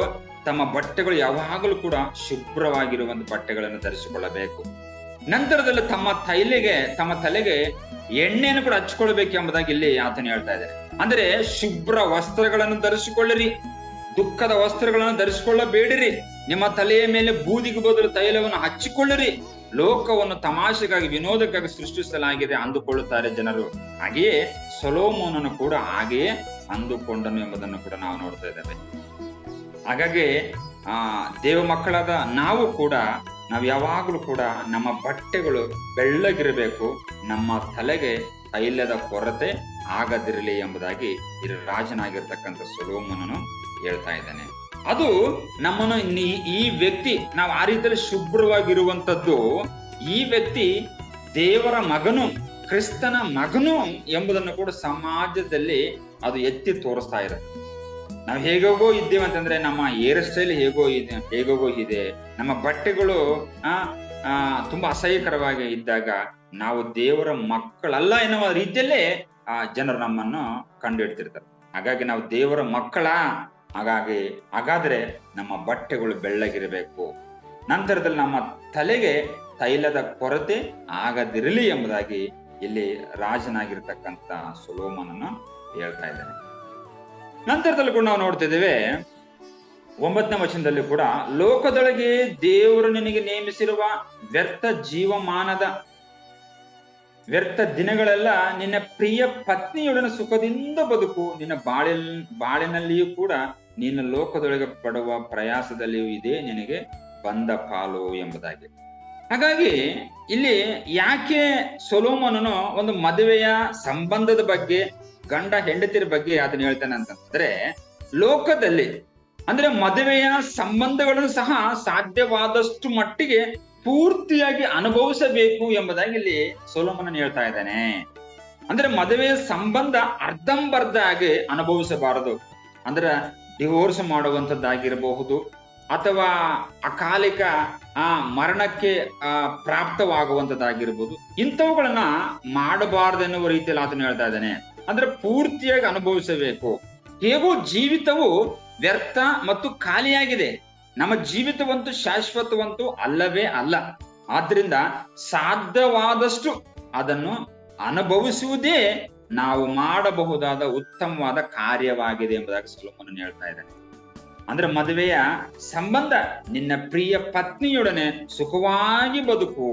ತಮ್ಮ ಬಟ್ಟೆಗಳು ಯಾವಾಗಲೂ ಕೂಡ ಶುಭ್ರವಾಗಿರುವಂತ ಬಟ್ಟೆಗಳನ್ನು ಧರಿಸಿಕೊಳ್ಳಬೇಕು. ನಂತರದಲ್ಲಿ ತಮ್ಮ ತಲೆಗೆ ಎಣ್ಣೆಯನ್ನು ಕೂಡ ಹಚ್ಕೊಳ್ಬೇಕು ಎಂಬುದಾಗಿ ಇಲ್ಲಿ ಆತನು ಹೇಳ್ತಾ ಇದ್ದಾರೆ. ಅಂದ್ರೆ ಶುಭ್ರ ವಸ್ತ್ರಗಳನ್ನು ಧರಿಸಿಕೊಳ್ಳಿರಿ, ದುಃಖದ ವಸ್ತ್ರಗಳನ್ನು ಧರಿಸಿಕೊಳ್ಳಬೇಡಿರಿ. ನಿಮ್ಮ ತಲೆಯ ಮೇಲೆ ಬೂದಿಗೆ ಬದಲು ತೈಲವನ್ನು ಹಚ್ಚಿಕೊಳ್ಳಿರಿ. ಲೋಕವನ್ನು ತಮಾಷೆಗಾಗಿ, ವಿನೋದಕ್ಕಾಗಿ ಸೃಷ್ಟಿಸಲಾಗಿದೆ ಅಂದುಕೊಳ್ಳುತ್ತಾರೆ ಜನರು. ಹಾಗೆಯೇ ಸೊಲೊಮೋನನು ಕೂಡ ಹಾಗೆಯೇ ಅಂದುಕೊಂಡನು ಎಂಬುದನ್ನು ಕೂಡ ನಾವು ನೋಡ್ತಾ ಇದ್ದೇವೆ. ಹಾಗಾಗಿ ದೇವ ಮಕ್ಕಳಾದ ನಾವು ಯಾವಾಗಲೂ ಕೂಡ ನಮ್ಮ ಬಟ್ಟೆಗಳು ಬೆಳ್ಳಗಿರಬೇಕು, ನಮ್ಮ ತಲೆಗೆ ತೈಲದ ಕೊರತೆ ಆಗದಿರಲಿ ಎಂಬುದಾಗಿ ರಾಜನಾಗಿರ್ತಕ್ಕಂಥ ಸೊಲೊಮೋನನು ಹೇಳ್ತಾ ಇದ್ದಾನೆ. ಅದು ನಮ್ಮನ್ನು ಈ ವ್ಯಕ್ತಿ ನಾವು ಆ ರೀತಿಯಲ್ಲಿ ಶುಭ್ರವಾಗಿರುವಂತದ್ದು, ಈ ವ್ಯಕ್ತಿ ದೇವರ ಮಗನು, ಕ್ರಿಸ್ತನ ಮಗನು ಎಂಬುದನ್ನು ಕೂಡ ಸಮಾಜದಲ್ಲಿ ಅದು ಎತ್ತಿ ತೋರಿಸ್ತಾ ಇರುತ್ತೆ. ನಾವು ಹೇಗೋಗೋ ಇದ್ದೇವೆ ಅಂತಂದ್ರೆ, ನಮ್ಮ ಹೇರ್ ಸ್ಟೈಲ್ ಹೇಗೋಗೋ ಇದೆ, ನಮ್ಮ ಬಟ್ಟೆಗಳು ತುಂಬಾ ಅಸಹ್ಯಕರವಾಗಿ ಇದ್ದಾಗ ನಾವು ದೇವರ ಮಕ್ಕಳಲ್ಲ ಎನ್ನುವ ರೀತಿಯಲ್ಲೇ ಜನರು ನಮ್ಮನ್ನು ಕಂಡು ಹಿಡ್ತಿರ್ತಾರೆ. ಹಾಗಾಗಿ ನಾವು ದೇವರ ಮಕ್ಕಳ, ಹಾಗಾದ್ರೆ ನಮ್ಮ ಬಟ್ಟೆಗಳು ಬೆಳ್ಳಗಿರಬೇಕು. ನಂತರದಲ್ಲಿ ನಮ್ಮ ತಲೆಗೆ ತೈಲದ ಕೊರತೆ ಆಗದಿರಲಿ ಎಂಬುದಾಗಿ ಇಲ್ಲಿ ರಾಜನಾಗಿರ್ತಕ್ಕಂಥ ಸೊಲೊಮೋನನು ಹೇಳ್ತಾ ಇದ್ದಾನೆ. ನಂತರದಲ್ಲಿ ಕೂಡ ನಾವು ನೋಡ್ತಿದ್ದೇವೆ 9ನೇ ವಚನದಲ್ಲಿ ಕೂಡ, ಲೋಕದೊಳಗೆ ದೇವರು ನಿನಗೆ ನೇಮಿಸಿರುವ ವ್ಯರ್ಥ ಜೀವಮಾನದ ವ್ಯರ್ಥ ದಿನಗಳೆಲ್ಲ ನಿನ್ನ ಪ್ರಿಯ ಪತ್ನಿಯೊಡನೆ ಸುಖದಿಂದ ಬದುಕು, ನಿನ್ನ ಬಾಳಿನಲ್ಲಿಯೂ ಕೂಡ ನಿನ್ನ ಲೋಕದೊಳಗೆ ಪಡುವ ಪ್ರಯಾಸದಲ್ಲಿಯೂ ಇದೆ ನಿನಗೆ ಬಂದ ಪಾಲು ಎಂಬುದಾಗಿ. ಹಾಗಾಗಿ ಇಲ್ಲಿ ಯಾಕೆ ಸೊಲೊಮೋನನು ಒಂದು ಮದುವೆಯ ಸಂಬಂಧದ ಬಗ್ಗೆ, ಗಂಡ ಹೆಂಡತಿಯ ಬಗ್ಗೆ ಅದನ್ನ ಹೇಳ್ತಾನೆ ಅಂತಂದ್ರೆ, ಲೋಕದಲ್ಲಿ ಅಂದ್ರೆ ಮದುವೆಯ ಸಂಬಂಧಗಳನ್ನು ಸಹ ಸಾಧ್ಯವಾದಷ್ಟು ಮಟ್ಟಿಗೆ ಪೂರ್ತಿಯಾಗಿ ಅನುಭವಿಸಬೇಕು ಎಂಬುದಾಗಿ ಇಲ್ಲಿ ಸೊಲೊಮೋನನು ಹೇಳ್ತಾ ಇದ್ದಾನೆ. ಅಂದ್ರೆ ಮದುವೆಯ ಸಂಬಂಧ ಅರ್ಧಂಬರ್ಧ ಆಗಿ ಅನುಭವಿಸಬಾರದು. ಅಂದ್ರೆ ಡಿವೋರ್ಸ್ ಮಾಡುವಂಥದ್ದಾಗಿರಬಹುದು, ಅಥವಾ ಅಕಾಲಿಕ ಮರಣಕ್ಕೆ ಪ್ರಾಪ್ತವಾಗುವಂಥದ್ದಾಗಿರ್ಬೋದು, ಇಂಥವುಗಳನ್ನ ಮಾಡಬಾರ್ದೆನ್ನುವ ರೀತಿಯಲ್ಲಿ ಆತನು ಹೇಳ್ತಾ ಇದ್ದಾನೆ. ಅಂದ್ರೆ ಪೂರ್ತಿಯಾಗಿ ಅನುಭವಿಸಬೇಕು. ಹೇಗೂ ಜೀವಿತವು ವ್ಯರ್ಥ ಮತ್ತು ಖಾಲಿಯಾಗಿದೆ. ನಮ್ಮ ಜೀವಿತವಂತೂ ಶಾಶ್ವತವಂತೂ ಅಲ್ಲವೇ ಅಲ್ಲ. ಆದ್ರಿಂದ ಸಾಧ್ಯವಾದಷ್ಟು ಅದನ್ನು ಅನುಭವಿಸುವುದೇ ನಾವು ಮಾಡಬಹುದಾದ ಉತ್ತಮವಾದ ಕಾರ್ಯವಾಗಿದೆ ಎಂಬುದಾಗಿ ಸೊಲೊಮೋನನು ಹೇಳ್ತಾ ಇದ್ದಾನೆ. ಅಂದ್ರೆ ಮದುವೆಯ ಸಂಬಂಧ ನಿನ್ನ ಪ್ರಿಯ ಪತ್ನಿಯೊಡನೆ ಸುಖವಾಗಿ ಬದುಕು,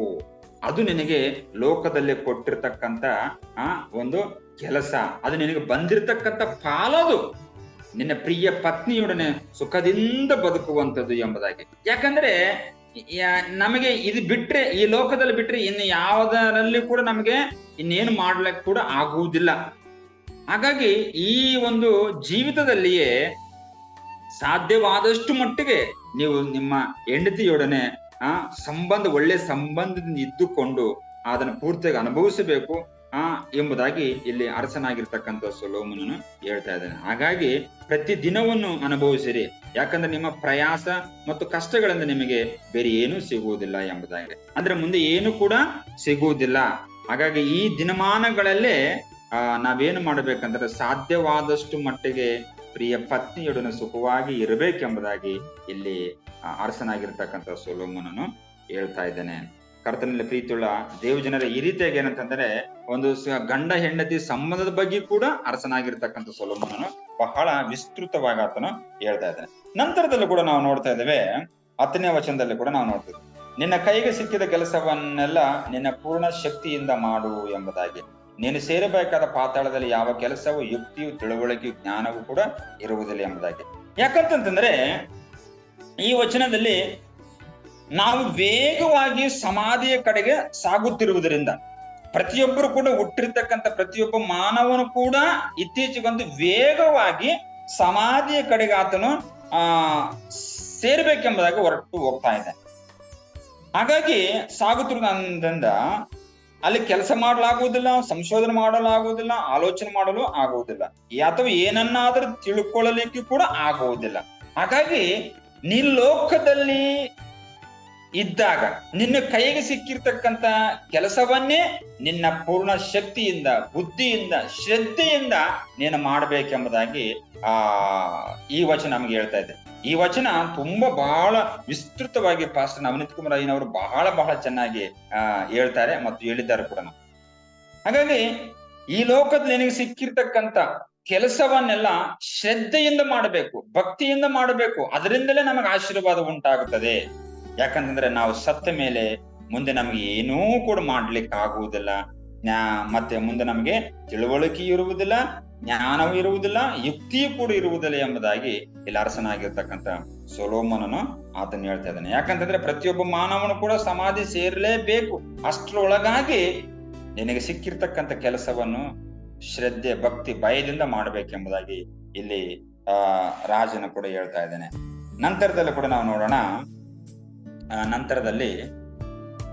ಅದು ನಿನಗೆ ಲೋಕದಲ್ಲಿ ಕೊಟ್ಟಿರ್ತಕ್ಕಂಥ ಒಂದು ಕೆಲಸ, ಅದು ನಿನಗೆ ಬಂದಿರತಕ್ಕಂಥ ಪಾಲದು, ನಿನ್ನ ಪ್ರಿಯ ಪತ್ನಿಯೊಡನೆ ಸುಖದಿಂದ ಬದುಕುವಂಥದ್ದು ಎಂಬುದಾಗಿ. ಯಾಕಂದ್ರೆ ನಮಗೆ ಇದು ಬಿಟ್ರೆ, ಈ ಲೋಕದಲ್ಲಿ ಬಿಟ್ರೆ ಇನ್ನು ಯಾವುದರಲ್ಲಿ ಕೂಡ ನಮಗೆ ಇನ್ನೇನು ಮಾಡ್ಲಿಕ್ಕೆ ಕೂಡ ಆಗುವುದಿಲ್ಲ. ಹಾಗಾಗಿ ಈ ಒಂದು ಜೀವಿತದಲ್ಲಿಯೇ ಸಾಧ್ಯವಾದಷ್ಟು ಮಟ್ಟಿಗೆ ನೀವು ನಿಮ್ಮ ಹೆಂಡತಿಯೊಡನೆ ಒಳ್ಳೆ ಸಂಬಂಧದಿಂದ ಇದ್ದುಕೊಂಡು ಅದನ್ನು ಪೂರ್ತಿಯಾಗಿ ಅನುಭವಿಸಬೇಕು ಎಂಬುದಾಗಿ ಇಲ್ಲಿ ಅರಸನಾಗಿರ್ತಕ್ಕಂಥ ಸೊಲೊಮೋನನು ಹೇಳ್ತಾ ಇದ್ದಾನೆ. ಹಾಗಾಗಿ ಪ್ರತಿ ದಿನವನ್ನು ಅನುಭವಿಸಿರಿ, ಯಾಕಂದ್ರೆ ನಿಮ್ಮ ಪ್ರಯಾಸ ಮತ್ತು ಕಷ್ಟಗಳಿಂದ ನಿಮಗೆ ಬೇರೆ ಏನೂ ಸಿಗುವುದಿಲ್ಲ ಎಂಬುದಾಗಿದೆ. ಅಂದ್ರೆ ಮುಂದೆ ಏನು ಕೂಡ ಸಿಗುವುದಿಲ್ಲ. ಹಾಗಾಗಿ ಈ ದಿನಮಾನಗಳಲ್ಲೇ ನಾವೇನು ಮಾಡಬೇಕಂದ್ರೆ ಸಾಧ್ಯವಾದಷ್ಟು ಮಟ್ಟಿಗೆ ಪ್ರಿಯ ಪತ್ನಿಯೊಡನೆ ಸುಖವಾಗಿ ಇರಬೇಕೆಂಬುದಾಗಿ ಇಲ್ಲಿ ಅರಸನಾಗಿರ್ತಕ್ಕಂಥ ಸೊಲೊಮೋನನು ಹೇಳ್ತಾ ಇದ್ದಾನೆ. ಕರ್ತನಲ್ಲಿ ಪ್ರೀತಿಯುಳ್ಳ ದೇವ ಜನರ ಈ ರೀತಿಯಾಗಿ ಏನಂತಂದ್ರೆ, ಒಂದು ಗಂಡ ಹೆಂಡತಿ ಸಂಬಂಧದ ಬಗ್ಗೆ ಕೂಡ ಅರಸನಾಗಿರ್ತಕ್ಕಂಥ ಸೊಲೊಮೋನನು ಬಹಳ ವಿಸ್ತೃತವಾಗಿ ಆತನು ಹೇಳ್ತಾ ಇದ್ದಾನೆ. ನಂತರದಲ್ಲೂ ಕೂಡ ನಾವು ನೋಡ್ತಾ ಇದ್ದೇವೆ, 10ನೇ ವಚನದಲ್ಲಿ ಕೂಡ ನಾವು ನೋಡ್ತೀವಿ, ನಿನ್ನ ಕೈಗೆ ಸಿಕ್ಕಿದ ಕೆಲಸವನ್ನೆಲ್ಲ ನಿನ್ನ ಪೂರ್ಣ ಶಕ್ತಿಯಿಂದ ಮಾಡು ಎಂಬುದಾಗಿ. ನೀನು ಸೇರಬೇಕಾದ ಪಾತಾಳದಲ್ಲಿ ಯಾವ ಕೆಲಸವು ಯುಕ್ತಿಯು ತಿಳುವಳಿಕೆಯು ಜ್ಞಾನವೂ ಕೂಡ ಇರುವುದಿಲ್ಲ ಎಂಬುದಾಗಿ. ಯಾಕಂತಂದ್ರೆ ಈ ವಚನದಲ್ಲಿ ನಾವು ವೇಗವಾಗಿ ಸಮಾಧಿಯ ಕಡೆಗೆ ಸಾಗುತ್ತಿರುವುದರಿಂದ, ಪ್ರತಿಯೊಬ್ಬರು ಕೂಡ ಹುಟ್ಟಿರ್ತಕ್ಕಂಥ ಪ್ರತಿಯೊಬ್ಬ ಮಾನವನು ಕೂಡ ಇತ್ತೀಚೆಗಂತೂ ವೇಗವಾಗಿ ಸಮಾಧಿಯ ಕಡೆಗೆ ಆತನು ಸೇರ್ಬೇಕೆಂಬುದಾಗಿ ಹೊರಟು ಹೋಗ್ತಾ ಇದೆ. ಹಾಗಾಗಿ ಸಾಗುತ್ತಿರುವುದರಿಂದ ಅಲ್ಲಿ ಕೆಲಸ ಮಾಡಲಾಗುವುದಿಲ್ಲ, ಸಂಶೋಧನೆ ಮಾಡಲಾಗುವುದಿಲ್ಲ, ಆಲೋಚನೆ ಮಾಡಲು ಆಗುವುದಿಲ್ಲ, ಅಥವಾ ಏನನ್ನಾದರೂ ತಿಳ್ಕೊಳ್ಳಲಿಕ್ಕೆ ಕೂಡ ಆಗುವುದಿಲ್ಲ. ಹಾಗಾಗಿ ನೀನು ಲೋಕದಲ್ಲಿ ಇದ್ದಾಗ ನಿನ್ನ ಕೈಗೆ ಸಿಕ್ಕಿರ್ತಕ್ಕಂಥ ಕೆಲಸವನ್ನೇ ನಿನ್ನ ಪೂರ್ಣ ಶಕ್ತಿಯಿಂದ, ಬುದ್ಧಿಯಿಂದ, ಶ್ರದ್ಧೆಯಿಂದ ನೀನು ಮಾಡಬೇಕೆಂಬುದಾಗಿ ಈ ವಚನ ನಮ್ಗೆ ಹೇಳ್ತಾ ಇದೆ. ಈ ವಚನ ತುಂಬಾ ಬಹಳ ವಿಸ್ತೃತವಾಗಿ ಪಾಸ್ಟರ್ ನವನೀತ್ ಕುಮಾರ್ ಅಯ್ಯನವರು ಬಹಳ ಚೆನ್ನಾಗಿ ಹೇಳ್ತಾರೆ ಮತ್ತು ಹೇಳಿದ್ದಾರೆ ಕೂಡ. ಹಾಗಾಗಿ ಈ ಲೋಕದಲ್ಲಿ ನಿನಗೆ ಸಿಕ್ಕಿರ್ತಕ್ಕಂಥ ಕೆಲಸವನ್ನೆಲ್ಲ ಶ್ರದ್ಧೆಯಿಂದ ಮಾಡಬೇಕು, ಭಕ್ತಿಯಿಂದ ಮಾಡಬೇಕು. ಅದರಿಂದಲೇ ನಮಗೆ ಆಶೀರ್ವಾದ ಉಂಟಾಗುತ್ತದೆ. ಯಾಕಂತಂದ್ರೆ ನಾವು ಸತ್ತ ಮೇಲೆ ಮುಂದೆ ನಮಗೆ ಏನೂ ಕೂಡ ಮಾಡ್ಲಿಕ್ಕೆ ಆಗುವುದಿಲ್ಲ, ಮತ್ತೆ ಮುಂದೆ ನಮಗೆ ತಿಳುವಳಿಕೆ ಇರುವುದಿಲ್ಲ, ಜ್ಞಾನವೂ ಇರುವುದಿಲ್ಲ, ಯುಕ್ತಿಯೂ ಕೂಡ ಇರುವುದಿಲ್ಲ ಎಂಬುದಾಗಿ ಇಲ್ಲಿ ಅರಸನಾಗಿರ್ತಕ್ಕಂಥ ಸೊಲೊಮೋನನು ಆತನು ಹೇಳ್ತಾ ಇದ್ದಾನೆ. ಯಾಕಂತಂದ್ರೆ ಪ್ರತಿಯೊಬ್ಬ ಮಾನವನು ಕೂಡ ಸಮಾಧಿ ಸೇರಲೇಬೇಕು. ಅಷ್ಟರೊಳಗಾಗಿ ನಿನಗೆ ಸಿಕ್ಕಿರ್ತಕ್ಕಂಥ ಕೆಲಸವನ್ನು ಶ್ರದ್ಧೆ, ಭಕ್ತಿ, ಭಯದಿಂದ ಮಾಡಬೇಕೆಂಬುದಾಗಿ ಇಲ್ಲಿ ರಾಜನು ಕೂಡ ಹೇಳ್ತಾ ಇದ್ದಾನೆ. ನಂತರದಲ್ಲಿ ಕೂಡ ನಾವು ನೋಡೋಣ. ನಂತರದಲ್ಲಿ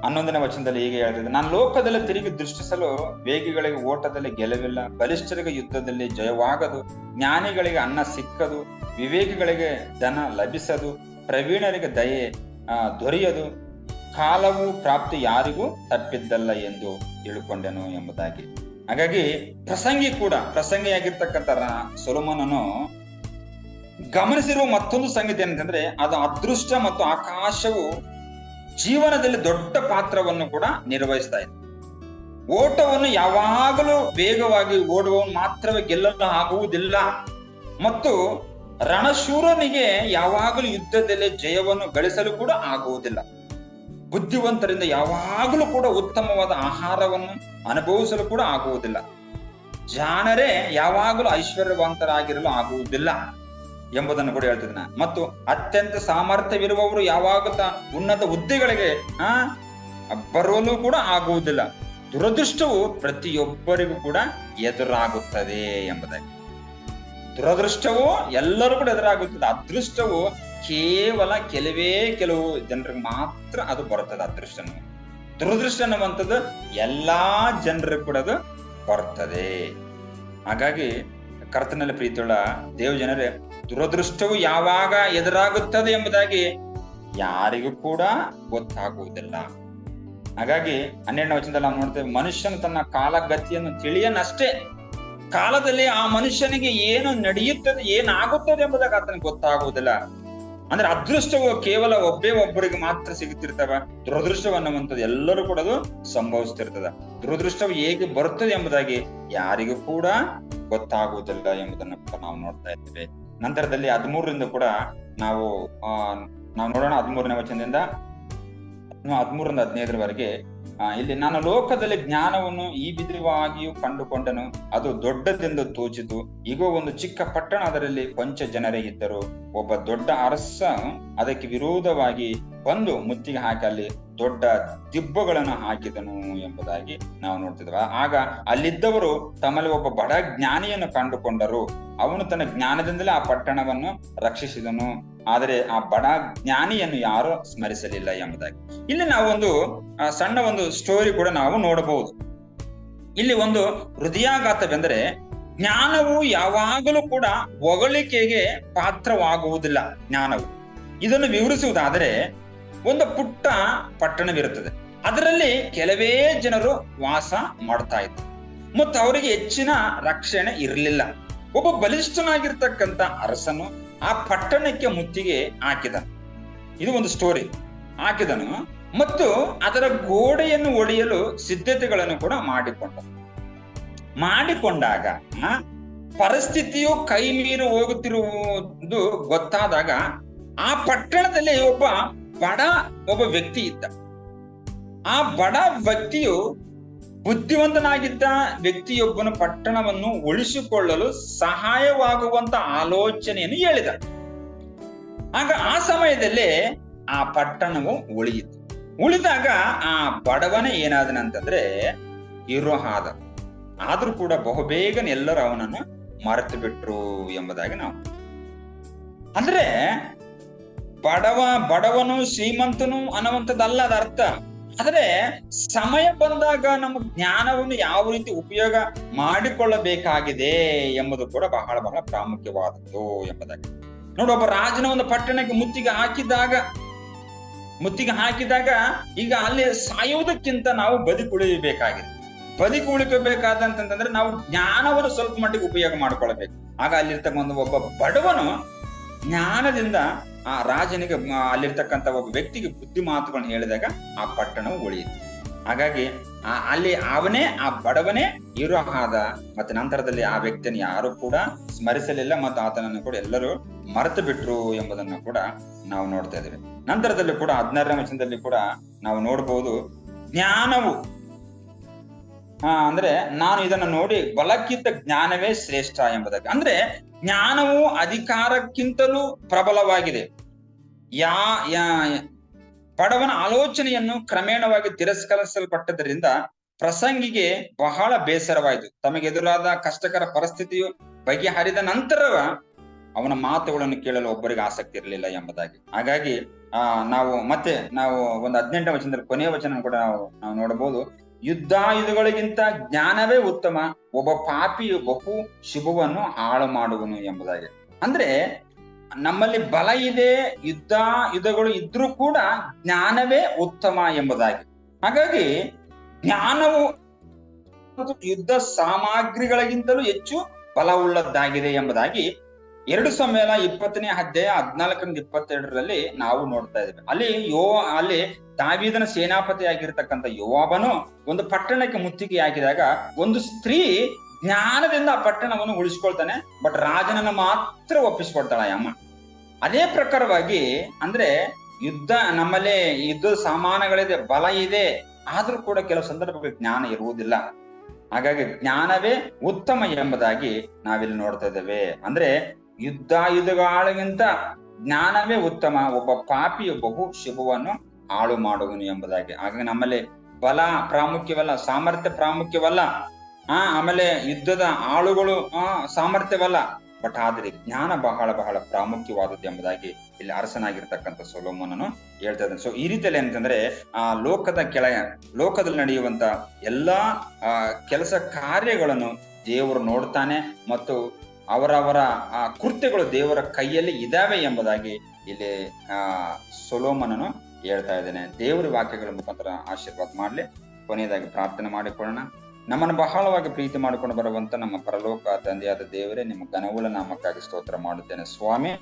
11ನೇ ವಚನದಲ್ಲಿ ಹೀಗೆ ಹೇಳ್ತಿದ್ದೆ, ನಾನು ಲೋಕದಲ್ಲಿ ತಿರುಗಿ ದೃಷ್ಟಿಸಲು ವೇಗಿಗಳಿಗೆ ಓಟದಲ್ಲಿ ಗೆಲುವಿಲ್ಲ, ಬಲಿಷ್ಠರಿಗೆ ಯುದ್ಧದಲ್ಲಿ ಜಯವಾಗದು, ಜ್ಞಾನಿಗಳಿಗೆ ಅನ್ನ ಸಿಕ್ಕದು, ವಿವೇಕಿಗಳಿಗೆ ಧನ ಲಭಿಸದು, ಪ್ರವೀಣರಿಗೆ ದಯೆ ದೊರೆಯದು, ಕಾಲವು ಪ್ರಾಪ್ತಿ ಯಾರಿಗೂ ತಪ್ಪಿದ್ದಲ್ಲ ಎಂದು ತಿಳ್ಕೊಂಡೆನು ಎಂಬುದಾಗಿ. ಹಾಗಾಗಿ ಪ್ರಸಂಗಿಯಾಗಿರ್ತಕ್ಕಂಥ ಸೊಲೊಮೋನನು ಗಮನಿಸಿರುವ ಮತ್ತೊಂದು ಸಂಗತಿ ಏನಂತಂದ್ರೆ, ಅದು ಅದೃಷ್ಟ ಮತ್ತು ಆಕಾಶವು ಜೀವನದಲ್ಲಿ ದೊಡ್ಡ ಪಾತ್ರವನ್ನು ಕೂಡ ನಿರ್ವಹಿಸ್ತಾ ಇದೆ. ಓಟವನ್ನು ಯಾವಾಗಲೂ ವೇಗವಾಗಿ ಓಡುವವನು ಮಾತ್ರವೇ ಗೆಲ್ಲಲು ಆಗುವುದಿಲ್ಲ ಮತ್ತು ರಣಶೂರನಿಗೆ ಯಾವಾಗಲೂ ಯುದ್ಧದಲ್ಲಿ ಜಯವನ್ನು ಗಳಿಸಲು ಕೂಡ ಆಗುವುದಿಲ್ಲ. ಬುದ್ಧಿವಂತರಿಂದ ಯಾವಾಗಲೂ ಕೂಡ ಉತ್ತಮವಾದ ಆಹಾರವನ್ನು ಅನುಭವಿಸಲು ಕೂಡ ಆಗುವುದಿಲ್ಲ. ಜಾಣರೇ ಯಾವಾಗಲೂ ಐಶ್ವರ್ಯವಂತರಾಗಿರಲು ಆಗುವುದಿಲ್ಲ ಎಂಬುದನ್ನು ಕೂಡ ಹೇಳ್ತಿದ್ದಾನೆ. ಮತ್ತು ಅತ್ಯಂತ ಸಾಮರ್ಥ್ಯವಿರುವವರು ಯಾವಾಗ ಉನ್ನತ ಹುದ್ದೆಗಳಿಗೆ ಬರಲು ಕೂಡ ಆಗುವುದಿಲ್ಲ. ದುರದೃಷ್ಟವು ಪ್ರತಿಯೊಬ್ಬರಿಗೂ ಕೂಡ ಎದುರಾಗುತ್ತದೆ ಎಂಬುದಾಗಿ. ದುರದೃಷ್ಟವು ಎಲ್ಲರೂ ಕೂಡ ಎದುರಾಗುತ್ತದೆ. ಅದೃಷ್ಟವು ಕೇವಲ ಕೆಲವು ಜನರಿಗೆ ಮಾತ್ರ ಅದು ಬರುತ್ತದೆ. ಅದೃಷ್ಟ, ದುರದೃಷ್ಟ ಅನ್ನುವಂಥದ್ದು ಎಲ್ಲಾ ಜನರಿಗೂ ಕೂಡ ಅದು ಬರ್ತದೆ. ಹಾಗಾಗಿ ಕರ್ತನಲ್ಲಿ ಪ್ರೀತಿಯುಳ್ಳ ದೇವ ಜನರೇ, ದುರದೃಷ್ಟವು ಯಾವಾಗ ಎದುರಾಗುತ್ತದೆ ಎಂಬುದಾಗಿ ಯಾರಿಗೂ ಕೂಡ ಗೊತ್ತಾಗುವುದಿಲ್ಲ. ಹಾಗಾಗಿ 12ನೇ ವಚನದಲ್ಲಿ ನಾವು ನೋಡ್ತೇವೆ, ಮನುಷ್ಯನು ತನ್ನ ಕಾಲಗತಿಯನ್ನು ತಿಳಿಯನಷ್ಟೇ. ಕಾಲದಲ್ಲಿ ಆ ಮನುಷ್ಯನಿಗೆ ಏನು ನಡೆಯುತ್ತದೆ, ಏನಾಗುತ್ತದೆ ಎಂಬುದಾಗಿ ಆತನಿಗೆ ಗೊತ್ತಾಗುವುದಿಲ್ಲ. ಅಂದ್ರೆ ಅದೃಷ್ಟವು ಕೇವಲ ಒಬ್ಬರಿಗೆ ಮಾತ್ರ ಸಿಗುತ್ತಿರ್ತವ. ದುರದೃಷ್ಟವನ್ನುವಂಥದ್ದು ಎಲ್ಲರೂ ಕೂಡ ಅದು ಸಂಭವಿಸ್ತಿರ್ತದ. ದುರದೃಷ್ಟವು ಹೇಗೆ ಬರುತ್ತದೆ ಎಂಬುದಾಗಿ ಯಾರಿಗೂ ಕೂಡ ಗೊತ್ತಾಗುವುದಿಲ್ಲ ಎಂಬುದನ್ನು ಕೂಡ ನಾವು ನೋಡ್ತಾ ಇದ್ದೇವೆ. ನಂತರದಲ್ಲಿ 13ರಿಂದ ಕೂಡ ನಾವು ನೋಡೋಣ. 13ನೇ ವಚನದಿಂದ 13ರಿಂದ 15ರವರೆಗೆ ಇಲ್ಲಿ, ನಾನು ಲೋಕದಲ್ಲಿ ಜ್ಞಾನವನ್ನು ಈ ವಿಧವಾಗಿಯೂ ಕಂಡುಕೊಂಡನು, ಅದು ದೊಡ್ಡದೆಂದು ತೋಚಿತು. ಈಗ ಒಂದು ಚಿಕ್ಕ ಪಟ್ಟಣ, ಅದರಲ್ಲಿ ಕೊಂಚ ಜನರೇ ಇದ್ದರು. ಒಬ್ಬ ದೊಡ್ಡ ಅರಸ ಅದಕ್ಕೆ ವಿರೋಧವಾಗಿ ಬಂದು ಮುತ್ತಿಗೆ ಹಾಕಿ ಅಲ್ಲಿ ದೊಡ್ಡ ದಿಬ್ಬಗಳನ್ನು ಹಾಕಿದನು ಎಂಬುದಾಗಿ ನಾವು ನೋಡ್ತಿದ್ವಿ. ಆಗ ಅಲ್ಲಿದ್ದವರು ತಮ್ಮಲ್ಲಿ ಒಬ್ಬ ಬಡ ಜ್ಞಾನಿಯನ್ನು ಕಂಡುಕೊಂಡರು. ಅವನು ತನ್ನ ಜ್ಞಾನದಿಂದಲೇ ಆ ಪಟ್ಟಣವನ್ನು ರಕ್ಷಿಸಿದನು, ಆದರೆ ಆ ಬಡ ಜ್ಞಾನಿಯನ್ನು ಯಾರು ಸ್ಮರಿಸಲಿಲ್ಲ ಎಂಬುದಾಗಿ. ಇಲ್ಲಿ ನಾವು ಒಂದು ಸಣ್ಣ ಒಂದು ಸ್ಟೋರಿ ಕೂಡ ನಾವು ನೋಡಬಹುದು. ಇಲ್ಲಿ ಒಂದು ಹೃದಯಾಘಾತವೆಂದರೆ, ಜ್ಞಾನವು ಯಾವಾಗಲೂ ಕೂಡ ಹೊಗಳಿಕೆಗೆ ಪಾತ್ರವಾಗುವುದಿಲ್ಲ. ಜ್ಞಾನವು, ಇದನ್ನು ವಿವರಿಸುವುದಾದರೆ, ಒಂದು ಪುಟ್ಟ ಪಟ್ಟಣವಿರುತ್ತದೆ. ಅದರಲ್ಲಿ ಕೆಲವೇ ಜನರು ವಾಸ ಮಾಡ್ತಾ ಇದ್ರು ಮತ್ತು ಅವರಿಗೆ ಹೆಚ್ಚಿನ ರಕ್ಷಣೆ ಇರಲಿಲ್ಲ. ಒಬ್ಬ ಬಲಿಷ್ಠನಾಗಿರ್ತಕ್ಕಂಥ ಅರಸನು ಆ ಪಟ್ಟಣಕ್ಕೆ ಮುತ್ತಿಗೆ ಹಾಕಿದನು. ಇದು ಒಂದು ಸ್ಟೋರಿ. ಹಾಕಿದನು ಮತ್ತು ಅದರ ಗೋಡೆಯನ್ನು ಒಡೆಯಲು ಸಿದ್ಧತೆಗಳನ್ನು ಕೂಡ ಮಾಡಿಕೊಂಡಾಗ ಪರಿಸ್ಥಿತಿಯು ಕೈ ಮೀರಿ ಹೋಗುತ್ತಿರುವುದು ಗೊತ್ತಾದಾಗ ಆ ಪಟ್ಟಣದಲ್ಲಿ ಒಬ್ಬ ವ್ಯಕ್ತಿ ಇದ್ದ. ಆ ಬಡ ವ್ಯಕ್ತಿಯು ಬುದ್ಧಿವಂತನಾಗಿದ್ದ ವ್ಯಕ್ತಿಯೊಬ್ಬನು ಪಟ್ಟಣವನ್ನು ಉಳಿಸಿಕೊಳ್ಳಲು ಸಹಾಯವಾಗುವಂತ ಆಲೋಚನೆಯನ್ನು ಹೇಳಿದ. ಆಗ ಆ ಸಮಯದಲ್ಲಿ ಆ ಪಟ್ಟಣವು ಉಳಿದಾಗ ಆ ಬಡವನ ಏನಾದನಂತಂದ್ರೆ ಹೀರೋ ಆದ್ರೂ ಕೂಡ ಬಹುಬೇಗನೆ ಎಲ್ಲರೂ ಅವನನ್ನು ಮರೆತು ಬಿಟ್ರು ಎಂಬುದಾಗಿ ನಾವು, ಅಂದ್ರೆ ಬಡವನು ಶ್ರೀಮಂತನು ಅನ್ನುವಂಥದ್ದಲ್ಲ ಅದ ಅರ್ಥ. ಆದ್ರೆ ಸಮಯ ಬಂದಾಗ ನಮ್ಮ ಜ್ಞಾನವನ್ನು ಯಾವ ರೀತಿ ಉಪಯೋಗ ಮಾಡಿಕೊಳ್ಳಬೇಕಾಗಿದೆ ಎಂಬುದು ಕೂಡ ಬಹಳ ಬಹಳ ಪ್ರಾಮುಖ್ಯವಾದದ್ದು ಎಂಬುದಾಗಿ ನೋಡಿ. ಒಬ್ಬ ರಾಜನ ಒಂದು ಪಟ್ಟಣಕ್ಕೆ ಮುತ್ತಿಗೆ ಹಾಕಿದಾಗ ಈಗ ಅಲ್ಲಿ ಸಾಯುವುದಕ್ಕಿಂತ ನಾವು ಬದುಕುಳಿಬೇಕಾದಂತಂದ್ರೆ ನಾವು ಜ್ಞಾನವನ್ನು ಸ್ವಲ್ಪ ಮಟ್ಟಿಗೆ ಉಪಯೋಗ ಮಾಡ್ಕೊಳ್ಬೇಕು. ಆಗ ಅಲ್ಲಿರ್ತಕ್ಕಂಥ ಒಬ್ಬ ಬಡವನು ಜ್ಞಾನದಿಂದ ಆ ರಾಜನಿಗೆ, ಅಲ್ಲಿರ್ತಕ್ಕಂಥ ಒಬ್ಬ ವ್ಯಕ್ತಿಗೆ ಬುದ್ಧಿ ಮಾತುಗಳನ್ನು ಹೇಳಿದಾಗ ಆ ಪಟ್ಟಣವು ಉಳಿಯಿತು. ಹಾಗಾಗಿ ಅಲ್ಲಿ ಆ ಬಡವನೇ ಹೀರೋ ಆದ. ಮತ್ತೆ ನಂತರದಲ್ಲಿ ಆ ವ್ಯಕ್ತಿಯನ್ನು ಯಾರು ಕೂಡ ಸ್ಮರಿಸಲಿಲ್ಲ ಮತ್ತು ಆತನನ್ನು ಕೂಡ ಎಲ್ಲರೂ ಮರೆತು ಬಿಟ್ರು ಎಂಬುದನ್ನು ಕೂಡ ನಾವು ನೋಡ್ತಾ ಇದ್ದೇವೆ. ನಂತರದಲ್ಲಿ ಕೂಡ 16ನೇ ವಚನದಲ್ಲಿ ಕೂಡ ನಾವು ನೋಡಬಹುದು, ಜ್ಞಾನವು ಅಂದ್ರೆ ನಾನು ಇದನ್ನು ನೋಡಿ ಬಲಕ್ಕಿಂತ ಜ್ಞಾನವೇ ಶ್ರೇಷ್ಠ ಎಂಬುದಾಗಿ. ಅಂದ್ರೆ ಜ್ಞಾನವು ಅಧಿಕಾರಕ್ಕಿಂತಲೂ ಪ್ರಬಲವಾಗಿದೆ. ಬಡವನ ಆಲೋಚನೆಯನ್ನು ಕ್ರಮೇಣವಾಗಿ ತಿರಸ್ಕರಿಸಲ್ಪಟ್ಟದರಿಂದ ಪ್ರಸಂಗಿಗೆ ಬಹಳ ಬೇಸರವಾಯಿತು. ತಮಗೆ ಎದುರಾದ ಕಷ್ಟಕರ ಪರಿಸ್ಥಿತಿಯು ಬಗೆಹರಿದ ನಂತರ ಅವನ ಮಾತುಗಳನ್ನು ಕೇಳಲು ಒಬ್ಬರಿಗೆ ಆಸಕ್ತಿ ಇರಲಿಲ್ಲ ಎಂಬುದಾಗಿ. ಹಾಗಾಗಿ ನಾವು ಒಂದು 18ನೇ ವಚನದಲ್ಲಿ ಕೊನೆಯ ವಚನ ಕೂಡ ನಾವು ನೋಡಬಹುದು, ಯುದ್ಧಗಳಿಗಿಂತ ಜ್ಞಾನವೇ ಉತ್ತಮ, ಒಬ್ಬ ಪಾಪಿಯು ಬಹು ಶುಭವನ್ನು ಹಾಳು ಮಾಡುವನು ಎಂಬುದಾಗಿ. ಅಂದ್ರೆ ನಮ್ಮಲ್ಲಿ ಬಲ ಇದೆ, ಯುದ್ಧಗಳು ಇದ್ರೂ ಕೂಡ ಜ್ಞಾನವೇ ಉತ್ತಮ ಎಂಬುದಾಗಿ. ಹಾಗಾಗಿ ಜ್ಞಾನವು ಯುದ್ಧ ಸಾಮಗ್ರಿಗಳಿಗಿಂತಲೂ ಹೆಚ್ಚು ಬಲವುಳ್ಳದ್ದಾಗಿದೆ ಎಂಬುದಾಗಿ 2 ಸಮುವೇಲ 20ನೇ ಅಧ್ಯಾಯ 14-22 ನಾವು ನೋಡ್ತಾ ಇದ್ದೇವೆ. ಅಲ್ಲಿ ದಾವೀದನ ಸೇನಾಪತಿ ಆಗಿರ್ತಕ್ಕಂಥ ಯೋವಾಬನು ಒಂದು ಪಟ್ಟಣಕ್ಕೆ ಮುತ್ತಿಗೆ ಹಾಕಿದಾಗ ಒಂದು ಸ್ತ್ರೀ ಜ್ಞಾನದಿಂದ ಆ ಪಟ್ಟಣವನ್ನು ಉಳಿಸ್ಕೊಳ್ತಾನೆ. ಬಟ್ ರಾಜನನ್ನು ಮಾತ್ರ ಒಪ್ಪಿಸ್ಕೊಡ್ತಾಳ ಅಮ್ಮ. ಅದೇ ಪ್ರಕಾರವಾಗಿ ಅಂದ್ರೆ ನಮ್ಮಲ್ಲಿ ಯುದ್ಧದ ಸಾಮಾನುಗಳಿದೆ, ಬಲ ಇದೆ, ಆದ್ರೂ ಕೂಡ ಕೆಲವು ಸಂದರ್ಭಗಳಲ್ಲಿ ಜ್ಞಾನ ಇರುವುದಿಲ್ಲ. ಹಾಗಾಗಿ ಜ್ಞಾನವೇ ಉತ್ತಮ ಎಂಬುದಾಗಿ ನಾವಿಲ್ಲಿ ನೋಡ್ತಾ ಇದ್ದೇವೆ. ಅಂದ್ರೆ ಯುದ್ಧಗಳಿಗಿಂತ ಜ್ಞಾನವೇ ಉತ್ತಮ, ಒಬ್ಬ ಪಾಪಿಯ ಬಹು ಶುಭವನ್ನು ಹಾಳು ಮಾಡುವನು ಎಂಬುದಾಗಿ. ಹಾಗಾಗಿ ನಮ್ಮಲ್ಲಿ ಬಲ ಪ್ರಾಮುಖ್ಯವಲ್ಲ, ಸಾಮರ್ಥ್ಯ ಪ್ರಾಮುಖ್ಯವಲ್ಲ, ಆಮೇಲೆ ಯುದ್ಧದ ಆಳುಗಳು ಸಾಮರ್ಥ್ಯವಲ್ಲ, ಬಟ್ ಆದ್ರೆ ಜ್ಞಾನ ಬಹಳ ಬಹಳ ಪ್ರಾಮುಖ್ಯವಾದದ್ದು ಎಂಬುದಾಗಿ ಇಲ್ಲಿ ಅರಸನಾಗಿರ್ತಕ್ಕಂಥ ಸೊಲೊಮೋನನು ಹೇಳ್ತಾ ಇದ್ದಾನೆ. ಸೊ ಈ ರೀತಿಯಲ್ಲಿ ಏನಂತಂದ್ರೆ ಲೋಕದಲ್ಲಿ ನಡೆಯುವಂತ ಎಲ್ಲಾ ಕೆಲಸ ಕಾರ್ಯಗಳನ್ನು ದೇವರು ನೋಡ್ತಾನೆ ಮತ್ತು ಅವರವರ ಕೃತ್ಯಗಳು ದೇವರ ಕೈಯಲ್ಲಿ ಇದಾವೆ ಎಂಬುದಾಗಿ ಇಲ್ಲಿ ಸೊಲೊಮೋನನು ಹೇಳ್ತಾ ಇದ್ದೇನೆ. ದೇವರ ವಾಕ್ಯಗಳ ಮುಖಾಂತರ ಆಶೀರ್ವಾದ ಮಾಡ್ಲಿ. ಕೊನೆಯದಾಗಿ ಪ್ರಾರ್ಥನೆ ಮಾಡಿಕೊಳ್ಳೋಣ. ನಮ್ಮನ್ನು ಬಹಳವಾಗಿ ಪ್ರೀತಿ ಮಾಡಿಕೊಂಡು ಬರುವಂತ ನಮ್ಮ ಪರಲೋಕ ತಂದೆಯಾದ ದೇವರೇ, ನಿಮ್ಮ ಘನವುಳ್ಳ ನಾಮಕ್ಕಾಗಿ ಸ್ತೋತ್ರ ಮಾಡುತ್ತೇನೆ ಸ್ವಾಮಿ.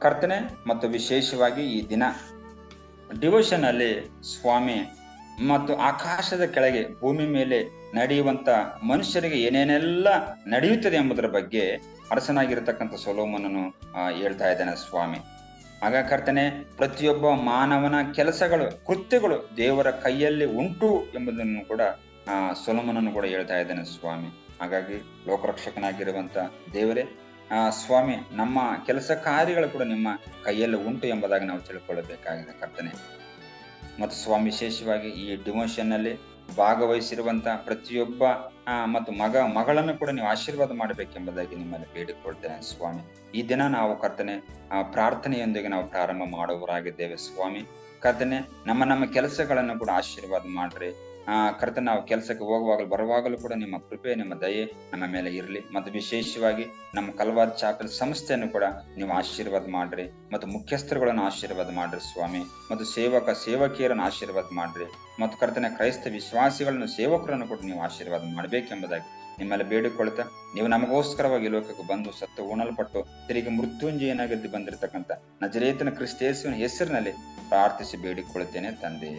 ಕರ್ತನೆ, ಮತ್ತು ವಿಶೇಷವಾಗಿ ಈ ದಿನ ಡಿವೋಷನ್ ಅಲ್ಲಿ ಸ್ವಾಮಿ ಮತ್ತು ಆಕಾಶದ ಕೆಳಗೆ ಭೂಮಿ ಮೇಲೆ ನಡೆಯುವಂತ ಮನುಷ್ಯರಿಗೆ ಏನೇನೆಲ್ಲ ನಡೆಯುತ್ತದೆ ಎಂಬುದರ ಬಗ್ಗೆ ಅರಸನಾಗಿರ್ತಕ್ಕಂಥ ಸೊಲೊಮೋನನು ಹೇಳ್ತಾ ಇದ್ದಾನೆ ಸ್ವಾಮಿ. ಆಗ ಕರ್ತನೆ, ಪ್ರತಿಯೊಬ್ಬ ಮಾನವನ ಕೆಲಸಗಳು ಕೃತ್ಯಗಳು ದೇವರ ಕೈಯಲ್ಲಿ ಉಂಟು ಎಂಬುದನ್ನು ಕೂಡ ಸೊಲೊಮೋನನು ಕೂಡ ಹೇಳ್ತಾ ಇದ್ದಾನೆ ಸ್ವಾಮಿ. ಹಾಗಾಗಿ ಲೋಕರಕ್ಷಕನಾಗಿರುವಂತ ದೇವರೇ ಸ್ವಾಮಿ, ನಮ್ಮ ಕೆಲಸ ಕಾರ್ಯಗಳು ಕೂಡ ನಿಮ್ಮ ಕೈಯಲ್ಲಿ ಉಂಟು ಎಂಬುದಾಗಿ ನಾವು ತಿಳ್ಕೊಳ್ಳಬೇಕಾಗಿದೆ ಕರ್ತನೆ. ಮತ್ತು ಸ್ವಾಮಿ, ವಿಶೇಷವಾಗಿ ಈ ಡಿವೋಷನ್ ನಲ್ಲಿ ಭಾಗವಹಿಸಿರುವಂತ ಪ್ರತಿಯೊಬ್ಬ ಮತ್ತು ಮಗಳನ್ನು ಕೂಡ ನೀವು ಆಶೀರ್ವಾದ ಮಾಡಬೇಕೆಂಬುದಾಗಿ ನಿಮ್ಮಲ್ಲಿ ಬೇಡಿಕೊಳ್ತೇನೆ ಸ್ವಾಮಿ. ಈ ದಿನ ನಾವು ಕರ್ತನೆ ಪ್ರಾರ್ಥನೆಯೊಂದಿಗೆ ನಾವು ಪ್ರಾರಂಭ ಮಾಡುವವರಾಗಿದ್ದೇವೆ ಸ್ವಾಮಿ. ಕರ್ತನೆ, ನಮ್ಮ ಕೆಲಸಗಳನ್ನು ಕೂಡ ಆಶೀರ್ವಾದ ಮಾಡ್ರಿ ಕರ್ತನೆ. ನಾವು ಕೆಲಸಕ್ಕೆ ಹೋಗುವಾಗಲೂ ಬರುವಾಗಲೂ ಕೂಡ ನಿಮ್ಮ ಕೃಪೆ, ನಿಮ್ಮ ದಯೆ ನಮ್ಮ ಮೇಲೆ ಇರಲಿ. ಮತ್ತು ವಿಶೇಷವಾಗಿ ನಮ್ಮ ಕಲ್ವಾರ್ ಚಾಪಲ್ ಸಂಸ್ಥೆಯನ್ನು ಕೂಡ ನೀವು ಆಶೀರ್ವಾದ ಮಾಡ್ರಿ, ಮತ್ತು ಮುಖ್ಯಸ್ಥರುಗಳನ್ನು ಆಶೀರ್ವಾದ ಮಾಡ್ರಿ ಸ್ವಾಮಿ, ಮತ್ತು ಸೇವಕಿಯರನ್ನು ಆಶೀರ್ವಾದ ಮಾಡ್ರಿ, ಮತ್ತು ಕರ್ತನೆ ಕ್ರೈಸ್ತ ವಿಶ್ವಾಸಿಗಳನ್ನು ಸೇವಕರನ್ನು ಕೂಡ ನೀವು ಆಶೀರ್ವಾದ ಮಾಡಬೇಕೆಂಬುದಾಗಿ ನಿಮ್ಮಲ್ಲಿ ಬೇಡಿಕೊಳ್ತಾ, ನೀವು ನಮಗೋಸ್ಕರವಾಗಿ ಲೋಕಕ್ಕೆ ಬಂದು ಸತ್ತು ಉಣಲ್ಪಟ್ಟು ತಿರುಗಿ ಮೃತ್ಯುಂಜಯನಾಗಿ ಬಂದಿರತಕ್ಕಂಥ ನಜರೇತನ ಕ್ರಿಸ್ತ ಯೇಸುವಿನ ಹೆಸರಿನಲ್ಲಿ ಪ್ರಾರ್ಥಿಸಿ ಬೇಡಿಕೊಳ್ಳುತ್ತೇನೆ ತಂದೆ.